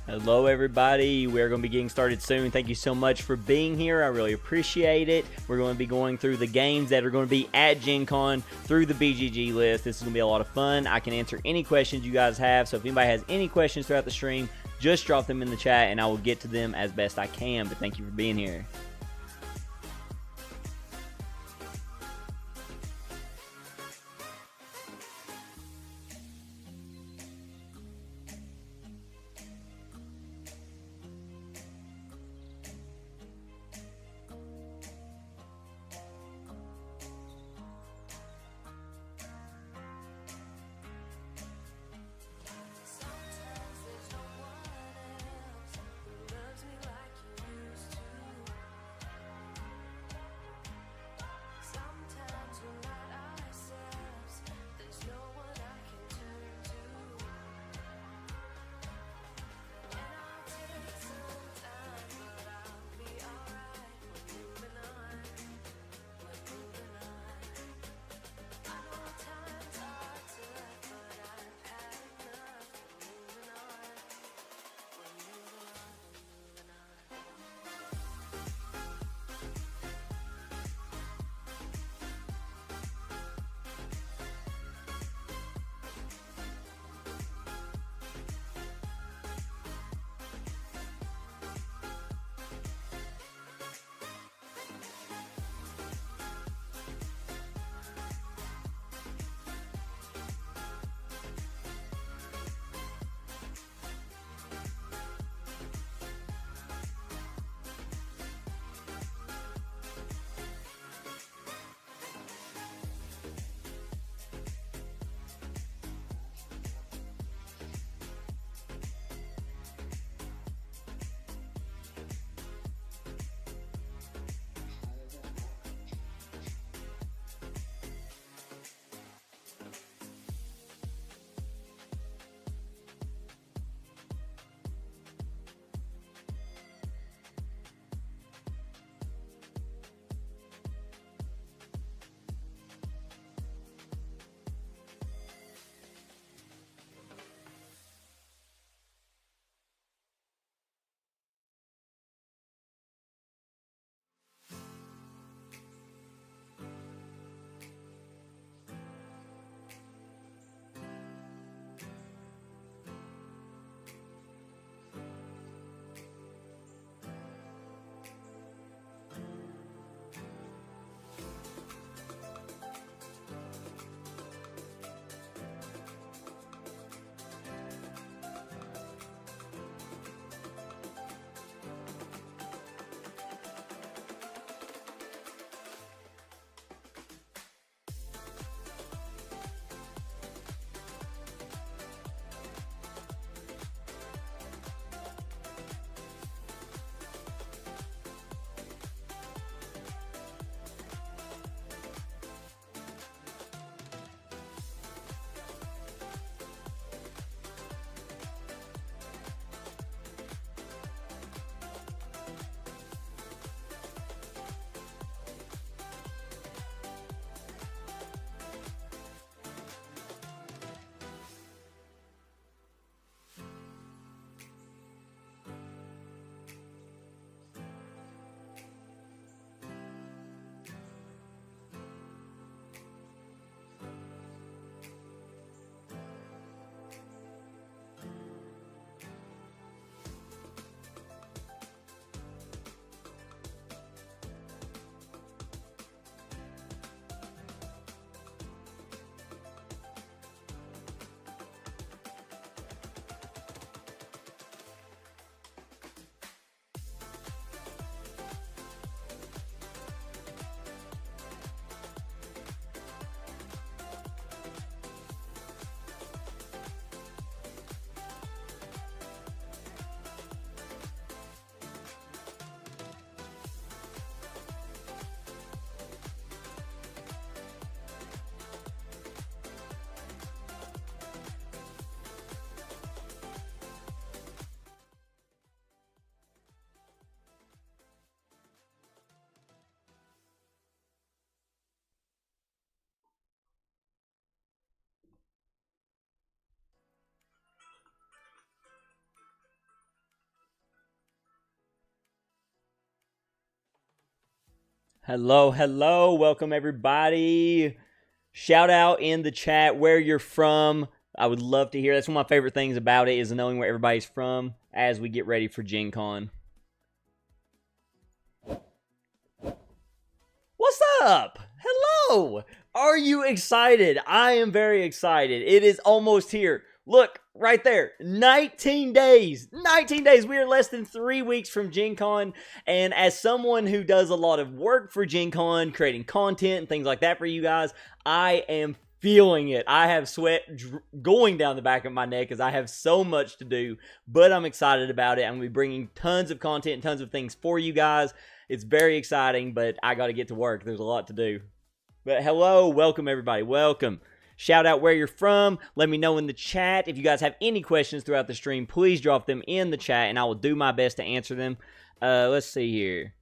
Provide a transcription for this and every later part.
Hello everybody, we're going to be getting started soon. Thank you so much for being here. I really appreciate it. We're going to be going through the games that are going to be at Gen Con through the BGG list. This is going to be a lot of fun. I can answer any questions you guys have, so if anybody has any questions throughout the stream, just drop them in the chat and I will get to them as best I can. But thank you for being here. Hello. Welcome, everybody. Shout out in the chat where you're from. I would love to hear. That's one of my favorite things about it is knowing where everybody's from as we get ready for Gen Con. What's up? Hello. Are you excited? I am very excited. It is almost here. Look, right there, 19 days. 19 days. We are less than 3 weeks from Gen Con. And as someone who does a lot of work for Gen Con, creating content and things like that for you guys, I am feeling it. I have sweat going down the back of my neck because I have so much to do. But I'm excited about it. I'm going to be bringing tons of content and tons of things for you guys. It's very exciting, but I got to get to work. There's a lot to do. But hello. Welcome, everybody. Welcome. Shout out where you're from. Let me know in the chat. If you guys have any questions throughout the stream, please drop them in the chat, and I will do my best to answer them. Let's see here.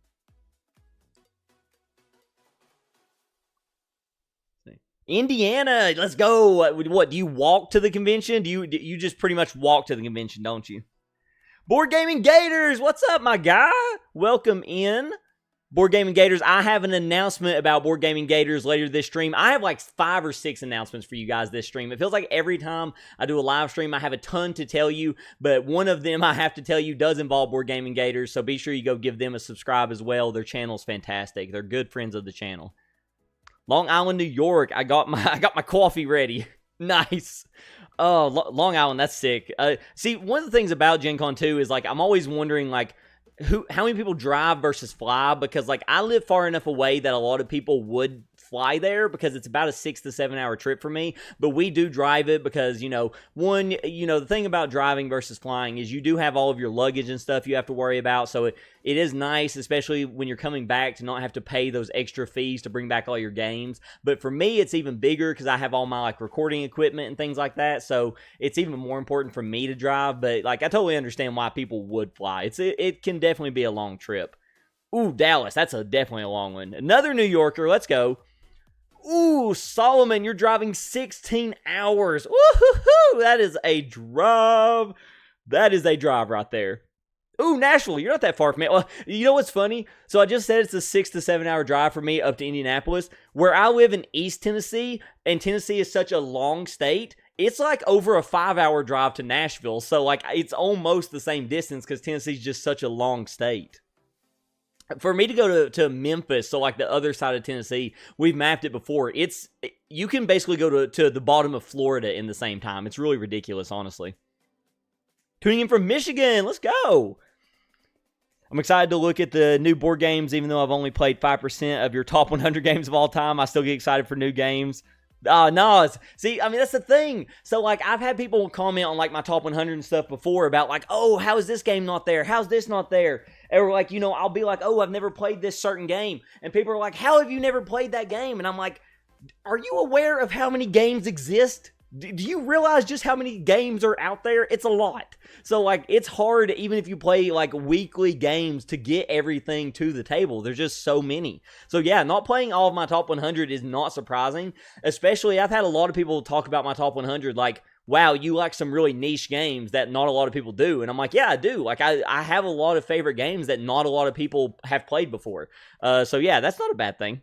Indiana, let's go. What, do you walk to the convention? Do you just pretty much walk to the convention, don't you? Board Gaming Gators, what's up, my guy? Welcome in. Board Gaming Gators, I have an announcement about Board Gaming Gators later this stream. I have like 5 or 6 announcements for you guys this stream. It feels like every time I do a live stream, I have a ton to tell you, but one of them I have to tell you does involve Board Gaming Gators, so be sure you go give them a subscribe as well. Their channel's fantastic. They're good friends of the channel. Long Island, New York, I got my coffee ready. Nice. Oh, Long Island, that's sick. See, one of the things about Gen Con 2 is like I'm always wondering like how many people drive versus fly, because like I live far enough away that a lot of people would fly there because it's about a 6 to 7 hour trip for me, but we do drive it because, the thing about driving versus flying is you do have all of your luggage and stuff you have to worry about, so it is nice, especially when you're coming back, to not have to pay those extra fees to bring back all your games. But for me, it's even bigger because I have all my like recording equipment and things like that, so it's even more important for me to drive. But like I totally understand why people would fly. It can definitely be a long trip. Ooh, Dallas, that's definitely a long one. Another New Yorker, let's go. Ooh, Solomon, you're driving 16 hours. Woo-hoo-hoo, that is a drive. That is a drive right there. Ooh, Nashville, you're not that far from me. Well, you know what's funny? So I just said it's a 6 to 7 hour drive for me up to Indianapolis. Where I live in East Tennessee, and Tennessee is such a long state, it's like over a 5 hour drive to Nashville. So like it's almost the same distance because Tennessee's just such a long state. For me to go to Memphis, so like the other side of Tennessee, we've mapped it before. You can basically go to the bottom of Florida in the same time. It's really ridiculous, honestly. Tuning in from Michigan, let's go. I'm excited to look at the new board games, even though I've only played 5% of your top 100 games of all time. I still get excited for new games. No, see, I mean, that's the thing. So, like, I've had people comment on, like, my top 100 and stuff before about, like, oh, how is this game not there? How's this not there? Or, like, I'll be like, oh, I've never played this certain game. And people are like, how have you never played that game? And I'm like, are you aware of how many games exist? Do you realize just how many games are out there? It's a lot. So, like, it's hard, even if you play, like, weekly games, to get everything to the table. There's just so many. So, yeah, not playing all of my top 100 is not surprising. Especially, I've had a lot of people talk about my top 100, like, wow, you like some really niche games that not a lot of people do. And I'm like, yeah, I do. Like, I have a lot of favorite games that not a lot of people have played before. So, yeah, that's not a bad thing.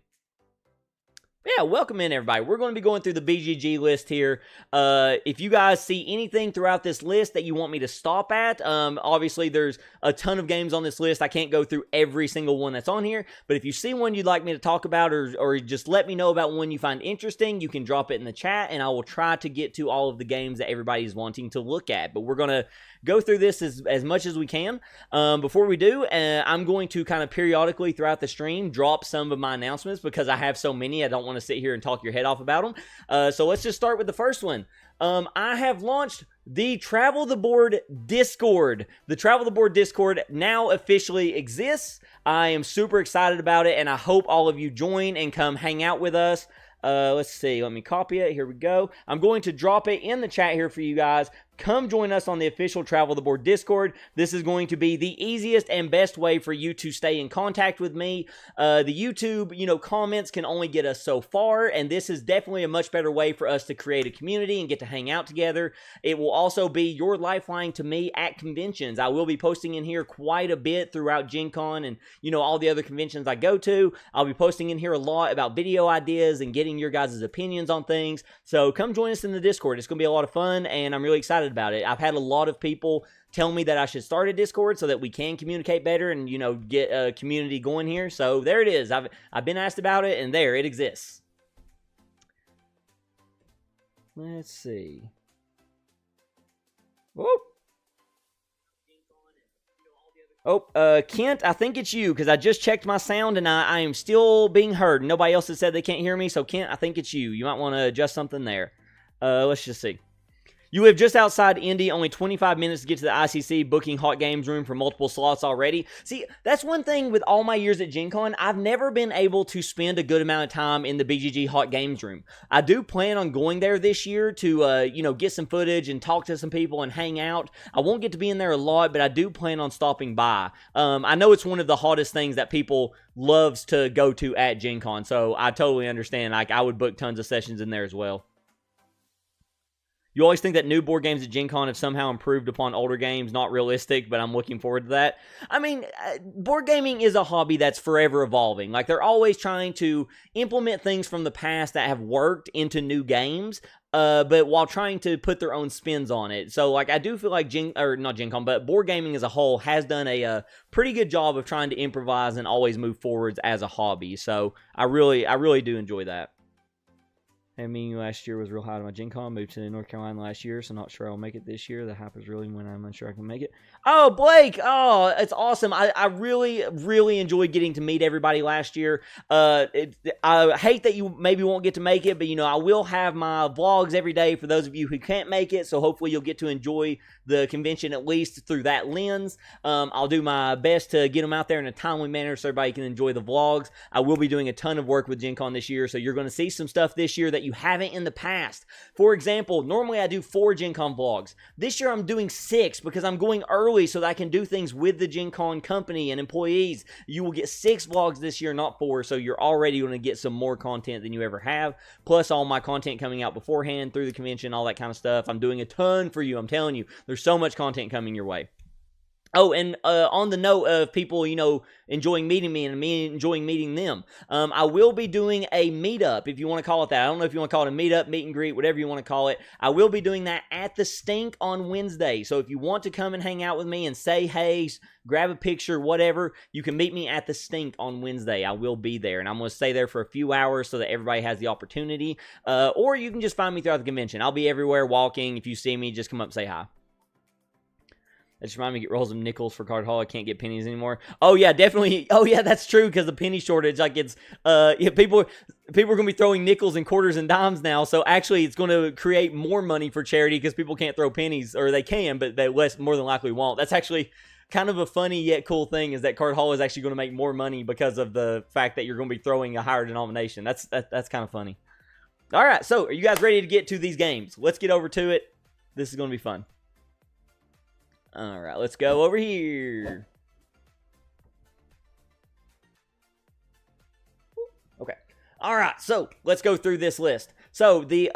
Yeah, welcome in, everybody. We're going to be going through the BGG list here. If you guys see anything throughout this list that you want me to stop at, obviously there's a ton of games on this list. I can't go through every single one that's on here, but if you see one you'd like me to talk about, or just let me know about one you find interesting, you can drop it in the chat, and I will try to get to all of the games that everybody's wanting to look at. But we're going to go through this as much as we can. Before we do, I'm going to kind of periodically throughout the stream drop some of my announcements because I have so many. I don't want to sit here and talk your head off about them. So let's just start with the first one. I have launched the Travel the Board Discord. The Travel the Board Discord now officially exists. I am super excited about it, and I hope all of you join and come hang out with us. Let's see. Let me copy it. Here we go. I'm going to drop it in the chat here for you guys. come join us on the official Travel the Board Discord. This is going to be the easiest and best way for you to stay in contact with me. The YouTube, comments can only get us so far, and this is definitely a much better way for us to create a community and get to hang out together. It will also be your lifeline to me at conventions. I will be posting in here quite a bit throughout Gen Con and, all the other conventions I go to. I'll be posting in here a lot about video ideas and getting your guys' opinions on things. So come join us in the Discord. It's going to be a lot of fun, and I'm really excited about it. I've had a lot of people tell me that I should start a Discord so that we can communicate better and, get a community going here. So there it is. I've been asked about it, and there it exists. Let's see. Whoa. Oh, Kent, I think it's you, because I just checked my sound, and I am still being heard. Nobody else has said they can't hear me, so Kent, I think it's you. You might want to adjust something there. Let's just see. You live just outside Indy, only 25 minutes to get to the ICC, booking hot games room for multiple slots already. See, that's one thing with all my years at Gen Con, I've never been able to spend a good amount of time in the BGG hot games room. I do plan on going there this year to, get some footage and talk to some people and hang out. I won't get to be in there a lot, but I do plan on stopping by. I know it's one of the hottest things that people loves to go to at Gen Con, so I totally understand. I would book tons of sessions in there as well. You always think that new board games at Gen Con have somehow improved upon older games. Not realistic, but I'm looking forward to that. I mean, board gaming is a hobby that's forever evolving. Like, they're always trying to implement things from the past that have worked into new games, but while trying to put their own spins on it. So, I do feel like not Gen Con, but board gaming as a whole has done a pretty good job of trying to improvise and always move forwards as a hobby. So, I really do enjoy that. And me last year was real high on my Gen Con. Moved to North Carolina last year, so not sure I'll make it this year. The hype is really when I'm unsure I can make it. Oh, Blake! Oh, it's awesome. I really enjoyed getting to meet everybody last year. I hate that you maybe won't get to make it, but, I will have my vlogs every day for those of you who can't make it, so hopefully you'll get to enjoy the convention at least through that lens. I'll do my best to get them out there in a timely manner so everybody can enjoy the vlogs. I will be doing a ton of work with Gen Con this year, so you're going to see some stuff this year that you haven't in the past. For example, normally I do 4 Gen Con vlogs. This year I'm doing 6 because I'm going early so that I can do things with the Gen Con company and employees. You will get 6 vlogs this year, not 4, so you're already going to get some more content than you ever have, plus all my content coming out beforehand through the convention, all that kind of stuff. I'm doing a ton for you, I'm telling you. There's so much content coming your way. Oh, and on the note of people, enjoying meeting me and me enjoying meeting them, I will be doing a meetup, if you want to call it that. I don't know if you want to call it a meetup, meet and greet, whatever you want to call it. I will be doing that at the Stink on Wednesday. So if you want to come and hang out with me and say hey, grab a picture, whatever, you can meet me at the Stink on Wednesday. I will be there, and I'm going to stay there for a few hours so that everybody has the opportunity. Or you can just find me throughout the convention. I'll be everywhere walking. If you see me, just come up and say hi. That just reminded me to get rolls of nickels for Card Hall. I can't get pennies anymore. Oh, yeah, definitely. Oh, yeah, that's true because the penny shortage. People are going to be throwing nickels and quarters and dimes now. So, actually, it's going to create more money for charity because people can't throw pennies. Or they can, but they more than likely won't. That's actually kind of a funny yet cool thing is that Card Hall is actually going to make more money because of the fact that you're going to be throwing a higher denomination. That's kind of funny. All right, so are you guys ready to get to these games? Let's get over to it. This is going to be fun. All right, let's go over here. Okay. All right, so let's go through this list. So the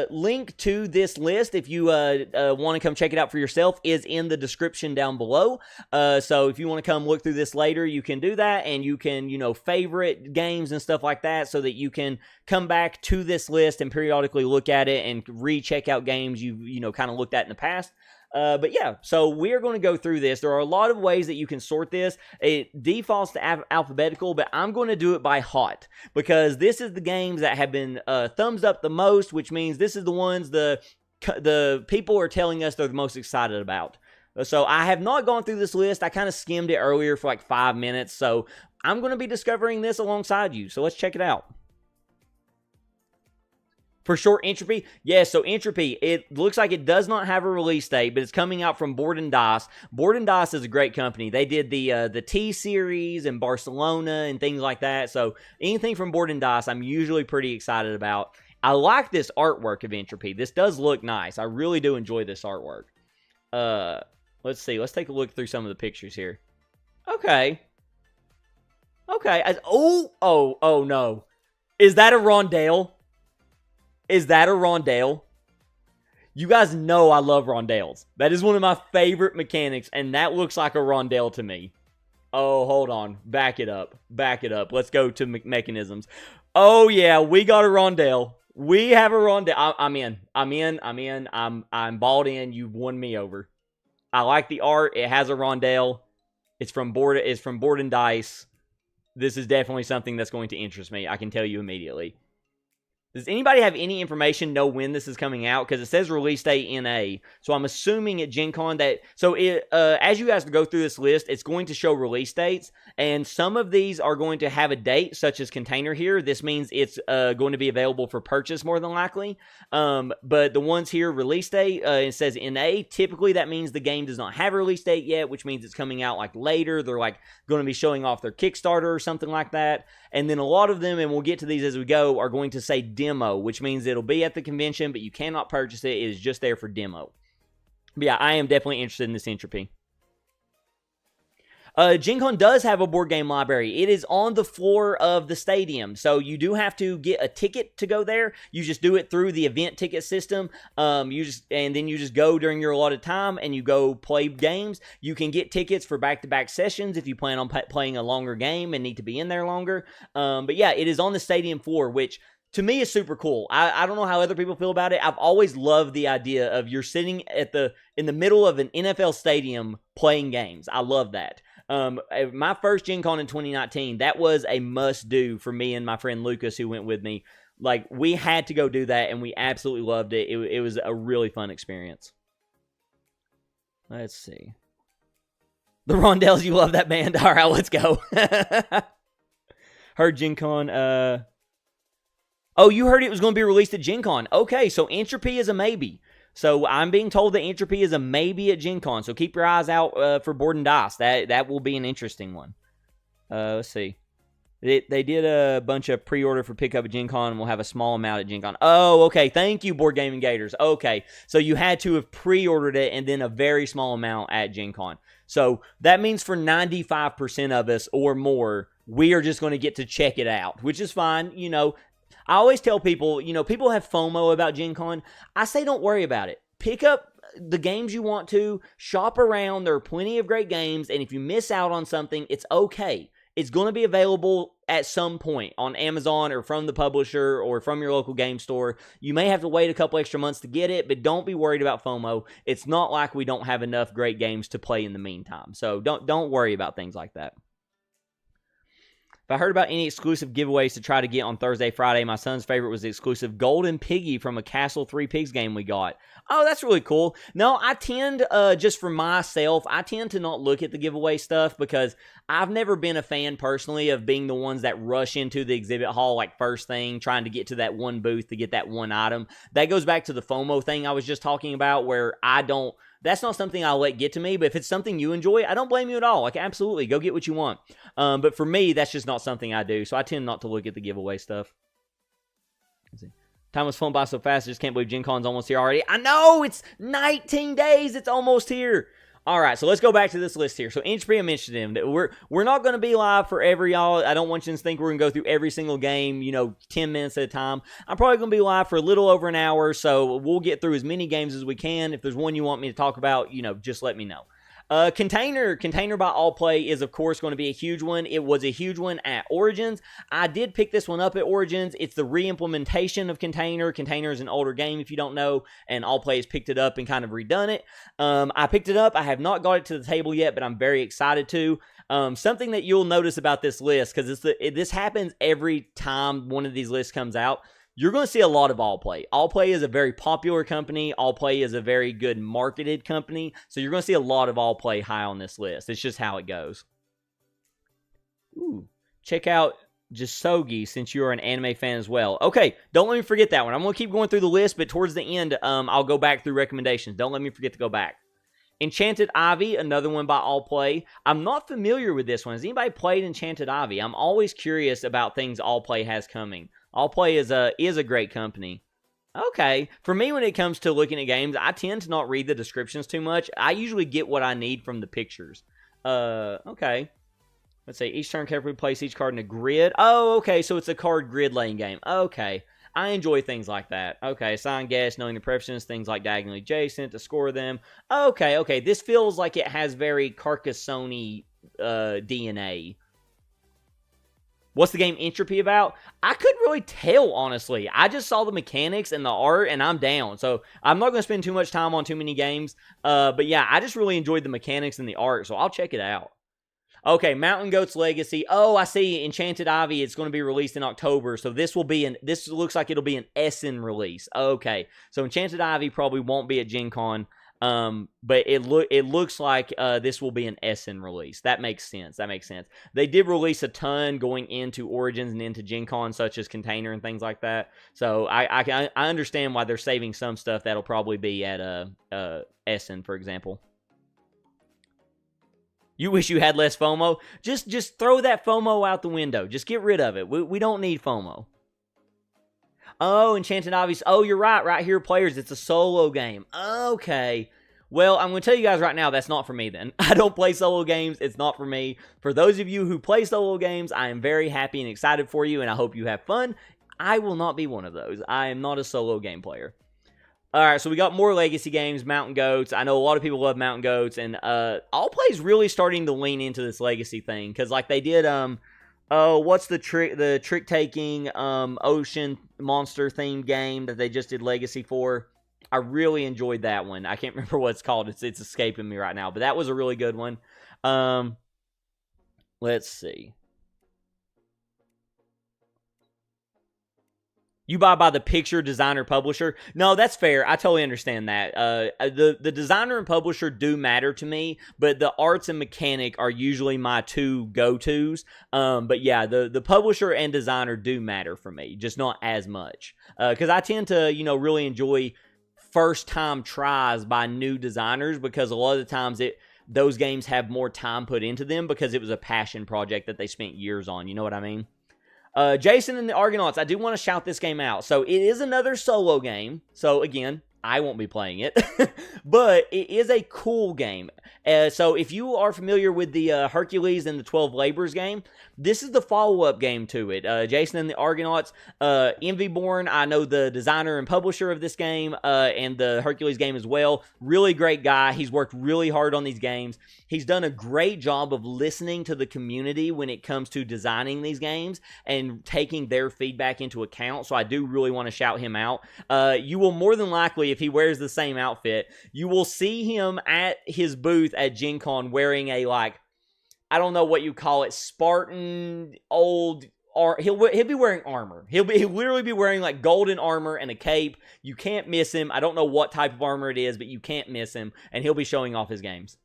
link to this list, if you want to come check it out for yourself, is in the description down below. So if you want to come look through this later, you can do that, and you can, favorite games and stuff like that so that you can come back to this list and periodically look at it and recheck out games you've, kind of looked at in the past. But yeah, so we're going to go through this. There are a lot of ways that you can sort this. It defaults to alphabetical, but I'm going to do it by hot because this is the games that have been thumbs up the most, which means this is the ones the people are telling us they're the most excited about. So I have not gone through this list. I kind of skimmed it earlier for like 5 minutes. So I'm going to be discovering this alongside you. So let's check it out. For short, Entropy? Yes, so Entropy, it looks like it does not have a release date, but it's coming out from Board and Dice. Board and Dice is a great company. They did the T-Series and Barcelona and things like that. So anything from Board and Dice, I'm usually pretty excited about. I like this artwork of Entropy. This does look nice. I really do enjoy this artwork. Let's see. Let's take a look through some of the pictures here. Okay. Okay. Oh no. Is that a rondelle? Is that a rondelle? You guys know I love rondelles. That is one of my favorite mechanics, and that looks like a rondelle to me. Oh, hold on. Back it up. Back it up. Let's go to mechanisms. Oh, yeah. We got a rondelle. We have a rondelle. I'm in. I'm balled in. You've won me over. I like the art. It has a rondelle. It's from Board and Dice. This is definitely something that's going to interest me. I can tell you immediately. Does anybody have any information, know when this is coming out? Because it says release date NA. So I'm assuming at Gen Con that... So as you guys go through this list, it's going to show release dates. And some of these are going to have a date, such as Container here. This means it's going to be available for purchase more than likely. But the ones here, release date, it says NA. Typically that means the game does not have a release date yet, which means it's coming out like later. They're like going to be showing off their Kickstarter or something like that. And then a lot of them, and we'll get to these as we go, are going to say demo, which means it'll be at the convention, but you cannot purchase it. It is just there for demo. But yeah, I am definitely interested in this Entropy. Gen Con does have a board game library. It is on the floor of the stadium, so you do have to get a ticket to go there. You just do it through the event ticket system. And then you just go during your allotted time and you go play games. You can get tickets for back-to-back sessions if you plan on playing a longer game and need to be in there longer. But yeah, it is on the stadium floor, which to me is super cool. I don't know how other people feel about it. I've always loved the idea of you're sitting in the middle of an NFL stadium playing games. I love that. My first Gen Con in 2019, that was a must-do for me and my friend Lucas, who went with me. Like, we had to go do that, and we absolutely loved it. It was a really fun experience. Let's see. The Rondells, you love that band? All right, let's go. Heard Gen Con. Oh, you heard it was going to be released at Gen Con. Okay, so Entropy is a maybe. So I'm being told that Entropy is a maybe at Gen Con. So keep your eyes out for Board and Dice. That will be an interesting one. Let's see. They did a bunch of pre-order for pickup at Gen Con, and we'll have a small amount at Gen Con. Oh, okay. Thank you, Board Game Gators. Okay. So you had to have pre-ordered it and then a very small amount at Gen Con. So that means for 95% of us or more, we are just going to get to check it out, which is fine. You know, I always tell people, people have FOMO about Gen Con. I say don't worry about it. Pick up the games you want to, shop around. There are plenty of great games, and if you miss out on something, it's okay. It's going to be available at some point on Amazon or from the publisher or from your local game store. You may have to wait a couple extra months to get it, but don't be worried about FOMO. It's not like we don't have enough great games to play in the meantime. So don't worry about things like that. If I heard about any exclusive giveaways to try to get on Thursday, Friday, my son's favorite was the exclusive Golden Piggy from a Castle 3 Pigs game we got. Oh, that's really cool. No, I tend, just for myself, I tend to not look at the giveaway stuff because I've never been a fan personally of being the ones that rush into the exhibit hall like first thing, trying to get to that one booth to get that one item. That goes back to the FOMO thing I was just talking about, where that's not something I'll let get to me, but if it's something you enjoy, I don't blame you at all. Like, absolutely, go get what you want. But for me, that's just not something I do, so I tend not to look at the giveaway stuff. Let's see. Time was flown by so fast, I just can't believe Gen Con's almost here already. I know! It's 19 days! It's almost here! Alright, so let's go back to this list here. So, Entropy I'm interested in. We're not going to be live forever, y'all. I don't want you to think we're going to go through every single game, 10 minutes at a time. I'm probably going to be live for a little over an hour, so we'll get through as many games as we can. If there's one you want me to talk about, just let me know. Container by Allplay is, of course, going to be a huge one. It was a huge one at Origins. I did pick this one up at Origins. It's the re-implementation of Container. Container is an older game, if you don't know, and Allplay has picked it up and kind of redone it. I picked it up. I have not got it to the table yet, but I'm very excited to. Something that you'll notice about this list, because this happens every time one of these lists comes out, you're going to see a lot of Allplay. Allplay is a very popular company. Allplay is a very good marketed company. So you're going to see a lot of Allplay high on this list. It's just how it goes. Ooh. Check out Jasogi since you're an anime fan as well. Okay, don't let me forget that one. I'm going to keep going through the list, but towards the end, I'll go back through recommendations. Don't let me forget to go back. Enchanted Ivy, another one by All Play. I'm not familiar with this one. Has anybody played Enchanted Ivy? I'm always curious about things All Play has coming. All Play is a great company. Okay. For me, when it comes to looking at games, I tend to not read the descriptions too much. I usually get what I need from the pictures. Okay. Let's see. Each turn, carefully place each card in a grid. Oh, okay. So it's a card grid laying game. Okay. I enjoy things like that. Okay, assign guess, knowing the preferences, things like diagonally adjacent to score them. Okay. This feels like it has very Carcassonne DNA. What's the game Entropy about? I couldn't really tell, honestly. I just saw the mechanics and the art, and I'm down. So I'm not going to spend too much time on too many games. But yeah, I just really enjoyed the mechanics and the art, so I'll check it out. Okay, Mountain Goat's Legacy. Oh, I see. Enchanted Ivy. It's going to be released in October. So this looks like it'll be an Essen release. Okay, so Enchanted Ivy probably won't be at Gen Con. But it looks like this will be an Essen release. That makes sense. They did release a ton going into Origins and into Gen Con, such as Container and things like that. So I understand why they're saving some stuff that'll probably be at Essen, for example. You wish you had less FOMO? Just throw that FOMO out the window. Just get rid of it. We don't need FOMO. Oh, Enchanted Obvious. Oh, you're right. Right here, players. It's a solo game. Okay. Well, I'm going to tell you guys right now, that's not for me then. I don't play solo games. It's not for me. For those of you who play solo games, I am very happy and excited for you, and I hope you have fun. I will not be one of those. I am not a solo game player. All right, so we got more legacy games, Mountain Goats. I know a lot of people love Mountain Goats, and All Play's really starting to lean into this legacy thing, because like they did, what's the trick-taking ocean monster-themed game that they just did legacy for? I really enjoyed that one. I can't remember what it's called. It's escaping me right now, but that was a really good one. Let's see. You buy by the picture, designer, publisher. No, that's fair. I totally understand that. The designer and publisher do matter to me, but the arts and mechanic are usually my two go-tos. But yeah, the publisher and designer do matter for me, just not as much. Because I tend to, really enjoy first-time tries by new designers, because a lot of the times those games have more time put into them because it was a passion project that they spent years on. You know what I mean? Jason and the Argonauts, I do want to shout this game out. So it is another solo game. So again, I won't be playing it, but it is a cool game. So if you are familiar with the Hercules and the 12 Labors game, this is the follow-up game to it. Jason and the Argonauts, Envyborn, I know the designer and publisher of this game, and the Hercules game as well. Really great guy. He's worked really hard on these games. He's done a great job of listening to the community when it comes to designing these games and taking their feedback into account. So I do really want to shout him out. You will more than likely, if he wears the same outfit, you will see him at his booth at Gen Con wearing a, I don't know what you call it, Spartan old, or he'll be wearing armor. He'll literally be wearing golden armor and a cape. You can't miss him. I don't know what type of armor it is, but you can't miss him, and he'll be showing off his games.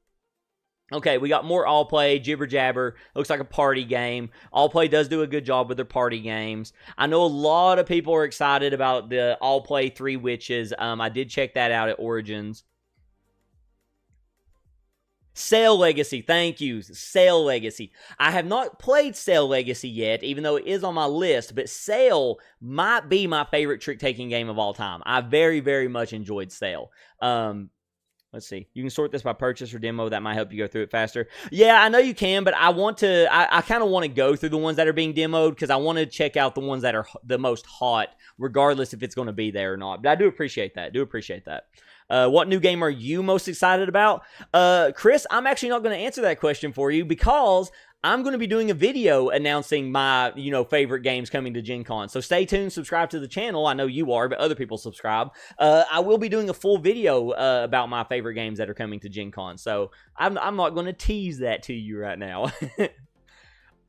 Okay, we got more All Play, Jibber Jabber. Looks like a party game. All Play does do a good job with their party games. I know a lot of people are excited about the All Play 3 Witches. I did check that out at Origins. Sail Legacy, thank you. Sail Legacy. I have not played Sail Legacy yet, even though it is on my list, but Sail might be my favorite trick-taking game of all time. I very, very much enjoyed Sail. Let's see. You can sort this by purchase or demo. That might help you go through it faster. Yeah, I know you can, but I kind of want to go through the ones that are being demoed because I want to check out the ones that are the most hot, regardless if it's going to be there or not. But I do appreciate that. What new game are you most excited about? Chris, I'm actually not going to answer that question for you because I'm going to be doing a video announcing my, favorite games coming to Gen Con. So stay tuned, subscribe to the channel. I know you are, but other people subscribe. I will be doing a full video about my favorite games that are coming to Gen Con. So I'm not going to tease that to you right now.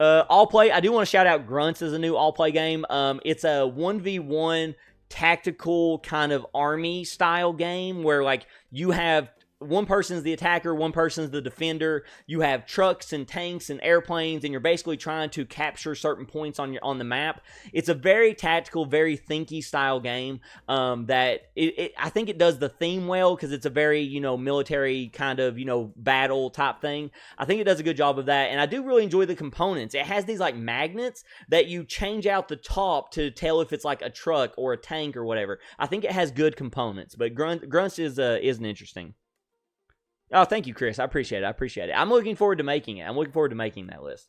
All Play, I do want to shout out Grunts as a new All Play game. It's a 1v1 tactical kind of army style game where you have one person's the attacker, one person's the defender. You have trucks and tanks and airplanes, and you're basically trying to capture certain points on the map. It's a very tactical, very thinky style game that I think it does the theme well because it's a very, military kind of, battle type thing. I think it does a good job of that, and I do really enjoy the components. It has these like magnets that you change out the top to tell if it's like a truck or a tank or whatever. I think it has good components, but Grunts is an interesting. Oh, thank you, Chris. I appreciate it. I'm looking forward to making it. I'm looking forward to making that list.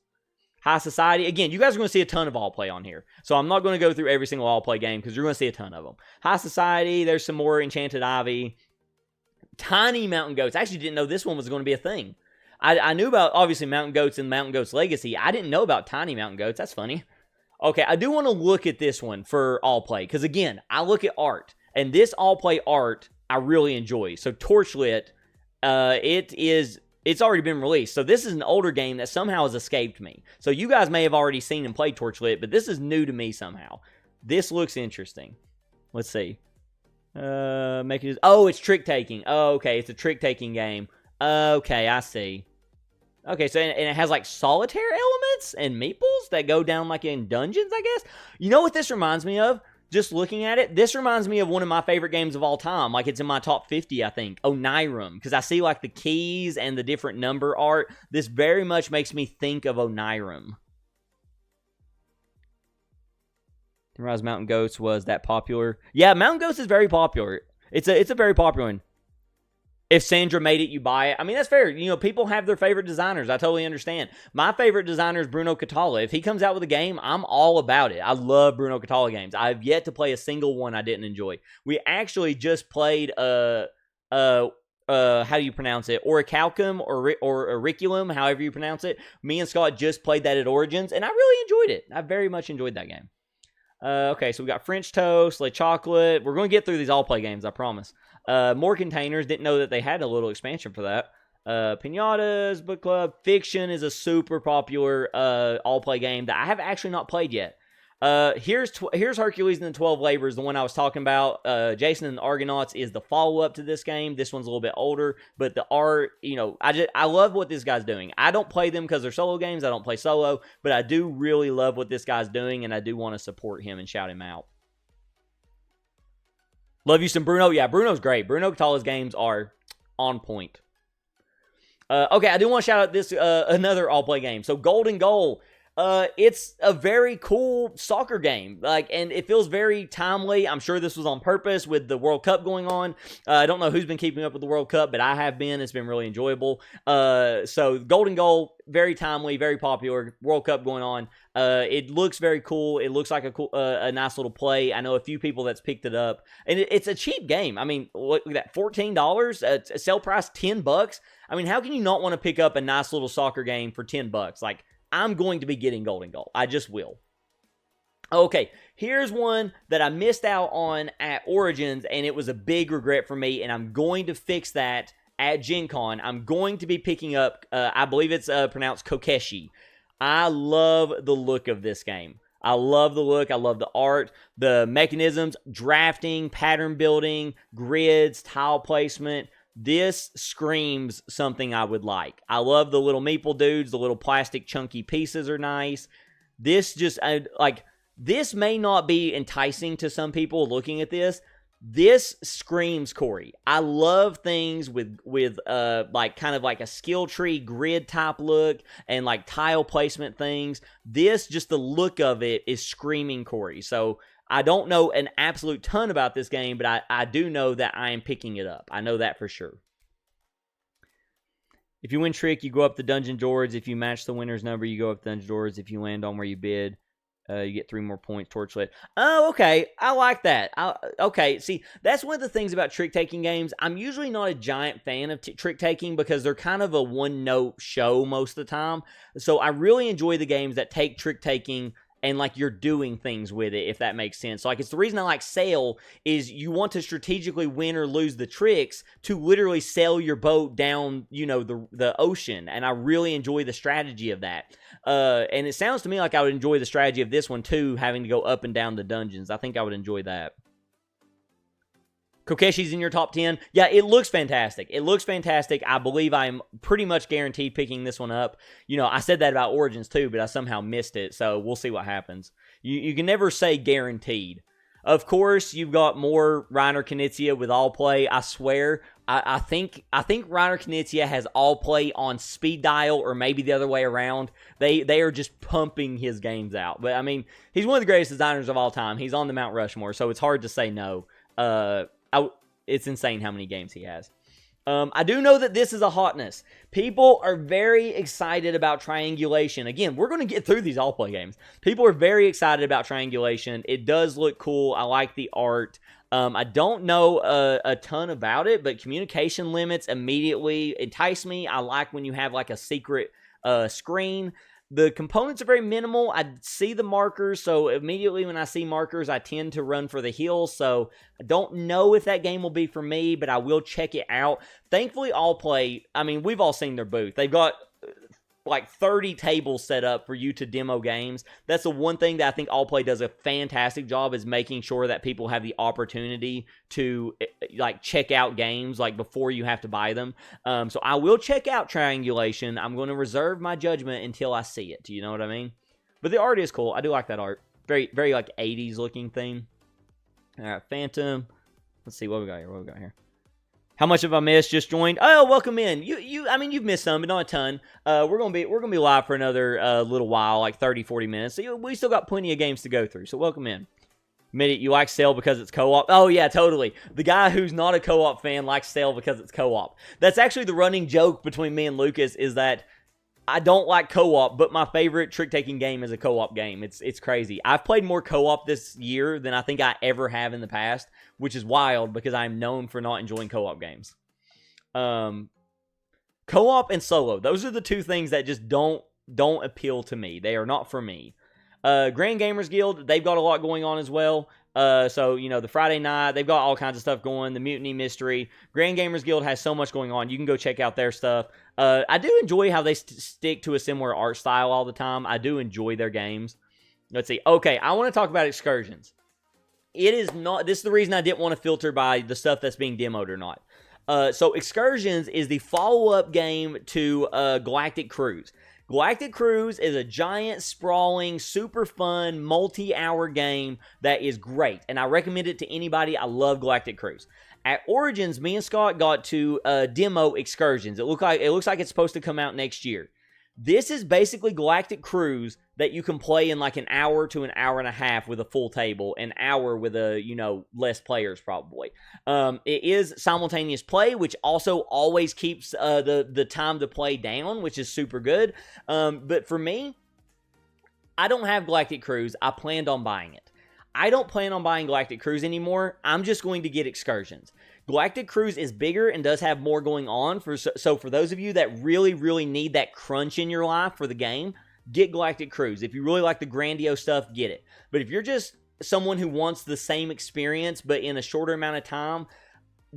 High Society. Again, you guys are going to see a ton of all play on here. So I'm not going to go through every single all play game because you're going to see a ton of them. High Society. There's some more Enchanted Ivy. Tiny Mountain Goats. I actually didn't know this one was going to be a thing. I knew about, obviously, Mountain Goats and Mountain Goats Legacy. I didn't know about Tiny Mountain Goats. That's funny. Okay, I do want to look at this one for all play because, again, I look at art. And this all play art I really enjoy. So Torchlit. It's already been released. So this is an older game that somehow has escaped me. So you guys may have already seen and played Torchlit, but this is new to me somehow. This looks interesting. Let's see. It's trick taking. Oh, okay. It's a trick taking game. Okay, I see. Okay, so and it has like solitaire elements and meeples that go down like in dungeons, I guess. You know what this reminds me of? Just looking at it, this reminds me of one of my favorite games of all time. Like, it's in my top 50, I think. Onirum. Because I see, like, the keys and the different number art. This very much makes me think of Onirum. Didn't realize Mountain Ghost was that popular. Yeah, Mountain Ghost is very popular. It's a very popular one. If Sandra made it, you buy it. I mean, that's fair. People have their favorite designers. I totally understand. My favorite designer is Bruno Catala. If he comes out with a game, I'm all about it. I love Bruno Catala games. I've yet to play a single one I didn't enjoy. We actually just played how do you pronounce it? Orichalcum or Auriculum, however you pronounce it. Me and Scott just played that at Origins, and I really enjoyed it. I very much enjoyed that game. Okay, so we got French Toast, Le Chocolate. We're going to get through these all-play games, I promise. More Containers. Didn't know that they had a little expansion for that. Pinatas, Book Club. Fiction is a super popular all-play game that I have actually not played yet. Here's Hercules and the 12 Labors, the one I was talking about. Jason and the Argonauts is the follow-up to this game. This one's a little bit older, but the art, I love what this guy's doing. I don't play them because they're solo games. I don't play solo, but I do really love what this guy's doing, and I do want to support him and shout him out. Love you some Bruno. Yeah, Bruno's great. Bruno Catala's games are on point. Okay, I do want to shout out this another all-play game. So Golden Goal. It's a very cool soccer game, and it feels very timely. I'm sure this was on purpose with the World Cup going on. I don't know who's been keeping up with the World Cup, but I have been. It's been really enjoyable. So Golden Goal, very timely, very popular. World Cup going on. It looks very cool. It looks like a nice little play. I know a few people that's picked it up, and it's a cheap game. I mean, look at that, $14. Sale price $10. I mean, how can you not want to pick up a nice little soccer game for $10? Like, I'm going to be getting Golden Goal. I just will. Okay, here's one that I missed out on at Origins, and it was a big regret for me, and I'm going to fix that at Gen Con. I'm going to be picking up, I believe it's pronounced Kokeshi. I love the look of this game. I love the look. I love the art, the mechanisms, drafting, pattern building, grids, tile placement. This screams something I would like. I love the little meeple dudes. The little plastic chunky pieces are nice. This just, this may not be enticing to some people looking at this. This screams Corey. I love things with kind of like a skill tree grid type look and like tile placement things. This, just the look of it is screaming Corey. So I don't know an absolute ton about this game, but I do know that I am picking it up. I know that for sure. If you win Trick, you go up the dungeon doors. If you match the winner's number, you go up the dungeon doors. If you land on where you bid, you get 3 more points. Torchlit. Oh, okay. I like that. Okay, see, that's one of the things about trick-taking games. I'm usually not a giant fan of trick-taking because they're kind of a one-note show most of the time. So I really enjoy the games that take trick-taking and like you're doing things with it, if that makes sense. So, like, it's the reason I like Sail is you want to strategically win or lose the tricks to literally sail your boat down, the ocean. And I really enjoy the strategy of that. And it sounds to me like I would enjoy the strategy of this one too, having to go up and down the dungeons. I think I would enjoy that. Kokeshi's in your top 10. Yeah, it looks fantastic. It looks fantastic. I believe I'm pretty much guaranteed picking this one up. I said that about Origins too, but I somehow missed it, so we'll see what happens. You can never say guaranteed. Of course, you've got more Reiner Knizia with all play. I swear, I think Reiner Knizia has all play on speed dial, or maybe the other way around. They are just pumping his games out. But I mean, he's one of the greatest designers of all time. He's on the Mount Rushmore, so it's hard to say no. It's insane how many games he has. I do know that this is a hotness. People are very excited about Triangulation. Again, we're going to get through these all-play games. People are very excited about Triangulation. It does look cool. I like the art. I don't know a ton about it, but communication limits immediately entice me. I like when you have like a secret screen. The components are very minimal. I see the markers, so immediately when I see markers, I tend to run for the hills. So I don't know if that game will be for me, but I will check it out. Thankfully, All Play, I mean, we've all seen their booth. They've got like 30 tables set up for you to demo games. That's the one thing that I think All Play does a fantastic job, is making sure that people have the opportunity to like check out games like before you have to buy them. So I will check out Triangulation. I'm going to reserve my judgment until I see it. You know what I mean? But the art is cool. I do like that art. Very, very like 80s looking theme. All right, Phantom. Let's see what we got here. How much have I missed? Just joined. Oh, welcome in. I mean, you've missed some, but not a ton. We're gonna be live for another little while, like 30, 40 minutes. So we still got plenty of games to go through. So welcome in. Admit it, you like Sail because it's co-op. Oh yeah, totally. The guy who's not a co-op fan likes Sail because it's co-op. That's actually the running joke between me and Lucas, is that I don't like co-op, but my favorite trick-taking game is a co-op game. It's crazy. I've played more co-op this year than I think I ever have in the past, which is wild because I'm known for not enjoying co-op games. Co-op and solo, those are the two things that just don't appeal to me. They are not for me. Grand Gamers Guild, they've got a lot going on as well. So, the Friday night, they've got all kinds of stuff going. The Mutiny Mystery. Grand Gamers Guild has so much going on. You can go check out their stuff. I do enjoy how they stick to a similar art style all the time. I do enjoy their games. Let's see. Okay, I want to talk about Excursions. It is not... This is the reason I didn't want to filter by the stuff that's being demoed or not. So, Excursions is the follow-up game to Galactic Cruise. Galactic Cruise is a giant, sprawling, super fun, multi-hour game that is great, and I recommend it to anybody. I love Galactic Cruise. At Origins, me and Scott got to demo Excursions. It looks like it's supposed to come out next year. This is basically Galactic Cruise that you can play in like an hour to an hour and a half with a full table, an hour with less players probably. It is simultaneous play, which also always keeps the time to play down, which is super good. But for me, I don't have Galactic Cruise. I planned on buying it. I don't plan on buying Galactic Cruise anymore. I'm just going to get Excursions. Galactic Cruise is bigger and does have more going on. So for those of you that really, really need that crunch in your life for the game, get Galactic Cruise. If you really like the grandiose stuff, get it. But if you're just someone who wants the same experience but in a shorter amount of time,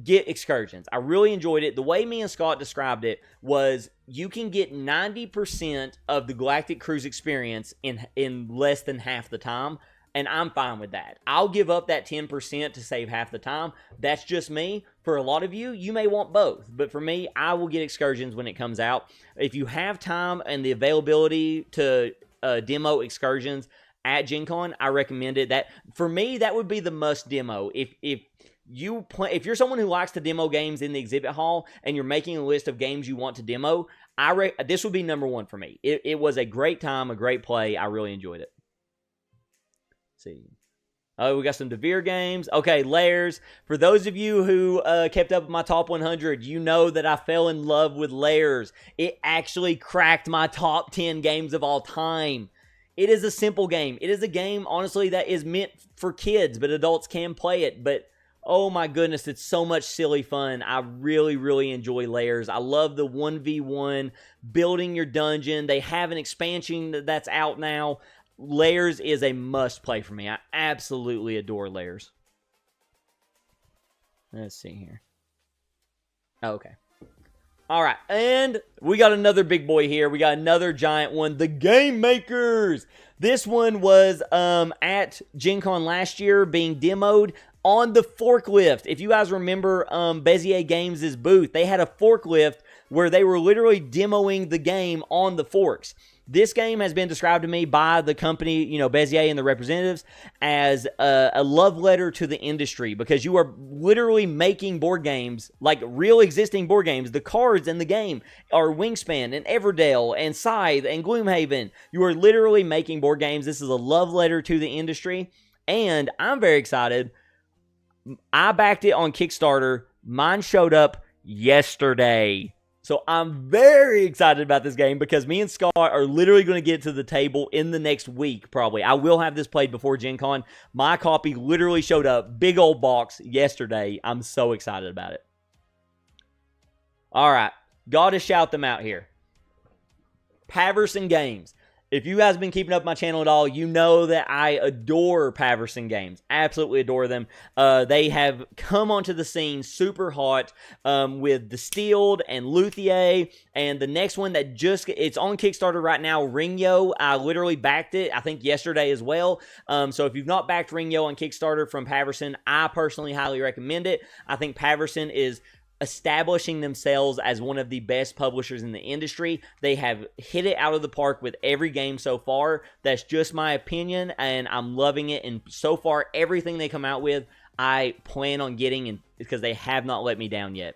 get Excursions. I really enjoyed it. The way me and Scott described it was you can get 90% of the Galactic Cruise experience in less than half the time. And I'm fine with that. I'll give up that 10% to save half the time. That's just me. For a lot of you, you may want both. But for me, I will get Excursions when it comes out. If you have time and the availability to demo Excursions at Gen Con, I recommend it. That for me, that would be the must demo. If you're someone who likes to demo games in the exhibit hall and you're making a list of games you want to demo, this would be number one for me. It was a great time, a great play. I really enjoyed it. See. Oh, we got some Devere games. Okay, Layers. For those of you who kept up with my top 100, you know that I fell in love with Layers. It actually cracked my top 10 games of all time. It is a simple game. It is a game, honestly, that is meant for kids, but adults can play it. But, oh my goodness, it's so much silly fun. I really, really enjoy Layers. I love the 1v1, building your dungeon. They have an expansion that's out now. Layers is a must-play for me. I absolutely adore Layers. Let's see here. Okay. All right, and we got another big boy here. We got another giant one, the Game Makers. This one was at Gen Con last year being demoed. on the forklift. If you guys remember Bezier Games' booth, they had a forklift where they were literally demoing the game on the forks. This game has been described to me by the company, Bezier and the representatives, as a love letter to the industry, because you are literally making board games, like real existing board games. The cards in the game are Wingspan and Everdell and Scythe and Gloomhaven. You are literally making board games. This is a love letter to the industry, and I'm very excited. I backed it on Kickstarter. Mine showed up yesterday. So I'm very excited about this game because me and Scott are literally going to get to the table in the next week, probably. I will have this played before Gen Con. My copy literally showed up, big old box, yesterday. I'm so excited about it. All right, got to shout them out here. Paverson Games. If you guys have been keeping up my channel at all, you know that I adore Paverson Games. Absolutely adore them. They have come onto the scene super hot with Distilled and Luthier. And the next one that it's on Kickstarter right now, Ringyo. I literally backed it, I think, yesterday as well. So if you've not backed Ringyo on Kickstarter from Paverson, I personally highly recommend it. I think Paverson is establishing themselves as one of the best publishers in the industry. They have hit it out of the park with every game so far. That's just my opinion, and I'm loving it. And so far, everything they come out with, I plan on getting, and because they have not let me down yet.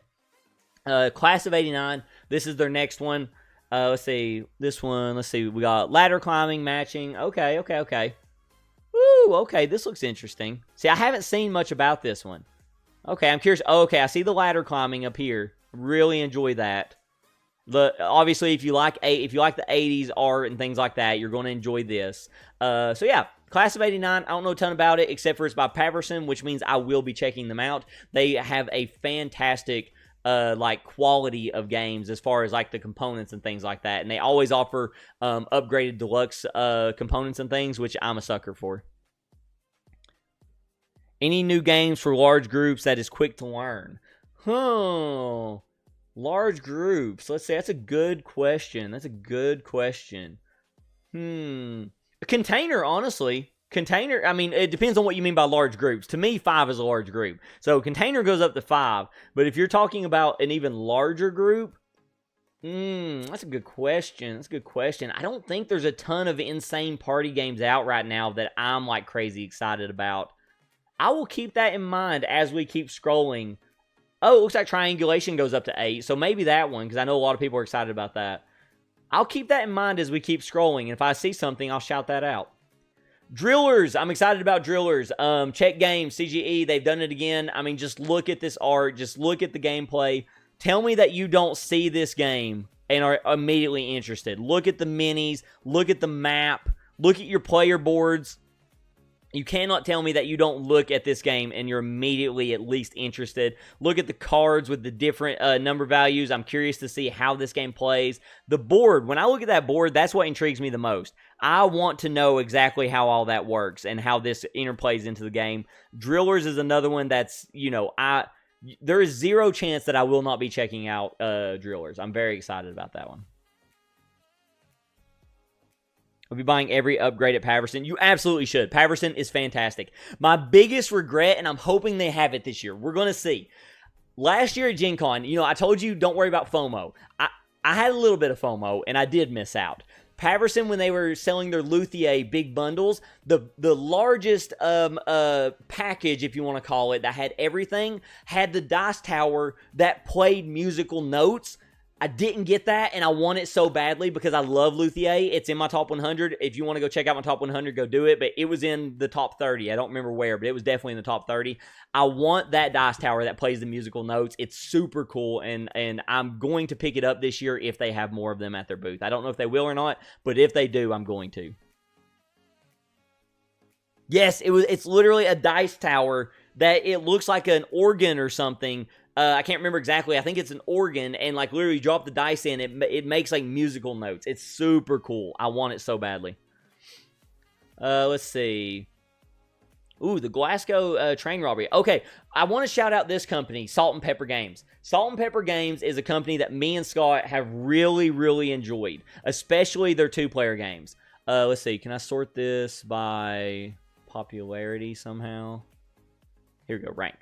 Class of 89, this is their next one. Let's see, this one, we got ladder climbing, matching. Okay. Ooh, okay, this looks interesting. See, I haven't seen much about this one. Okay, I'm curious. Oh, okay, I see the ladder climbing up here. Really enjoy that. Obviously, if you like the 80s art and things like that, you're going to enjoy this. So yeah, Class of 89, I don't know a ton about it, except for it's by Paverson, which means I will be checking them out. They have a fantastic quality of games as far as like the components and things like that. And they always offer upgraded deluxe components and things, which I'm a sucker for. Any new games for large groups that is quick to learn? Large groups. Let's see. That's a good question. A container, honestly. Container, I mean, it depends on what you mean by large groups. To me, 5 is a large group. So container goes up to 5. But if you're talking about an even larger group, that's a good question. I don't think there's a ton of insane party games out right now that I'm like crazy excited about. I will keep that in mind as we keep scrolling. Oh, it looks like Triangulation goes up to 8, so maybe that one, because I know a lot of people are excited about that. I'll keep that in mind as we keep scrolling, and if I see something, I'll shout that out. Drillers, I'm excited about Drillers. Check Games, CGE, they've done it again. I mean, just look at this art, just look at the gameplay. Tell me that you don't see this game and are immediately interested. Look at the minis, look at the map, look at your player boards. You cannot tell me that you don't look at this game and you're immediately at least interested. Look at the cards with the different number values. I'm curious to see how this game plays. The board, when I look at that board, that's what intrigues me the most. I want to know exactly how all that works and how this interplays into the game. Drillers is another one that's, there is zero chance that I will not be checking out Drillers. I'm very excited about that one. I'll be buying every upgrade at Paverson. You absolutely should. Paverson is fantastic. My biggest regret, and I'm hoping they have it this year. We're going to see. Last year at Gen Con, I told you don't worry about FOMO. I had a little bit of FOMO, and I did miss out. Paverson, when they were selling their Luthier big bundles, the largest package, if you want to call it, that had everything, had the dice tower that played musical notes. I didn't get that, and I want it so badly because I love Luthier. It's in my top 100. If you want to go check out my top 100, go do it. But it was in the top 30. I don't remember where, but it was definitely in the top 30. I want that dice tower that plays the musical notes. It's super cool, and I'm going to pick it up this year if they have more of them at their booth. I don't know if they will or not, but if they do, I'm going to. Yes, it's literally a dice tower that it looks like an organ or something. I can't remember exactly. I think it's an organ, and like literally you drop the dice in, it makes like musical notes. It's super cool. I want it so badly. Let's see. Ooh, the Glasgow train robbery. Okay, I want to shout out this company, Salt and Pepper Games. Salt and Pepper Games is a company that me and Scott have really, really enjoyed, especially their 2-player games. Let's see. Can I sort this by popularity somehow? Here we go, rank.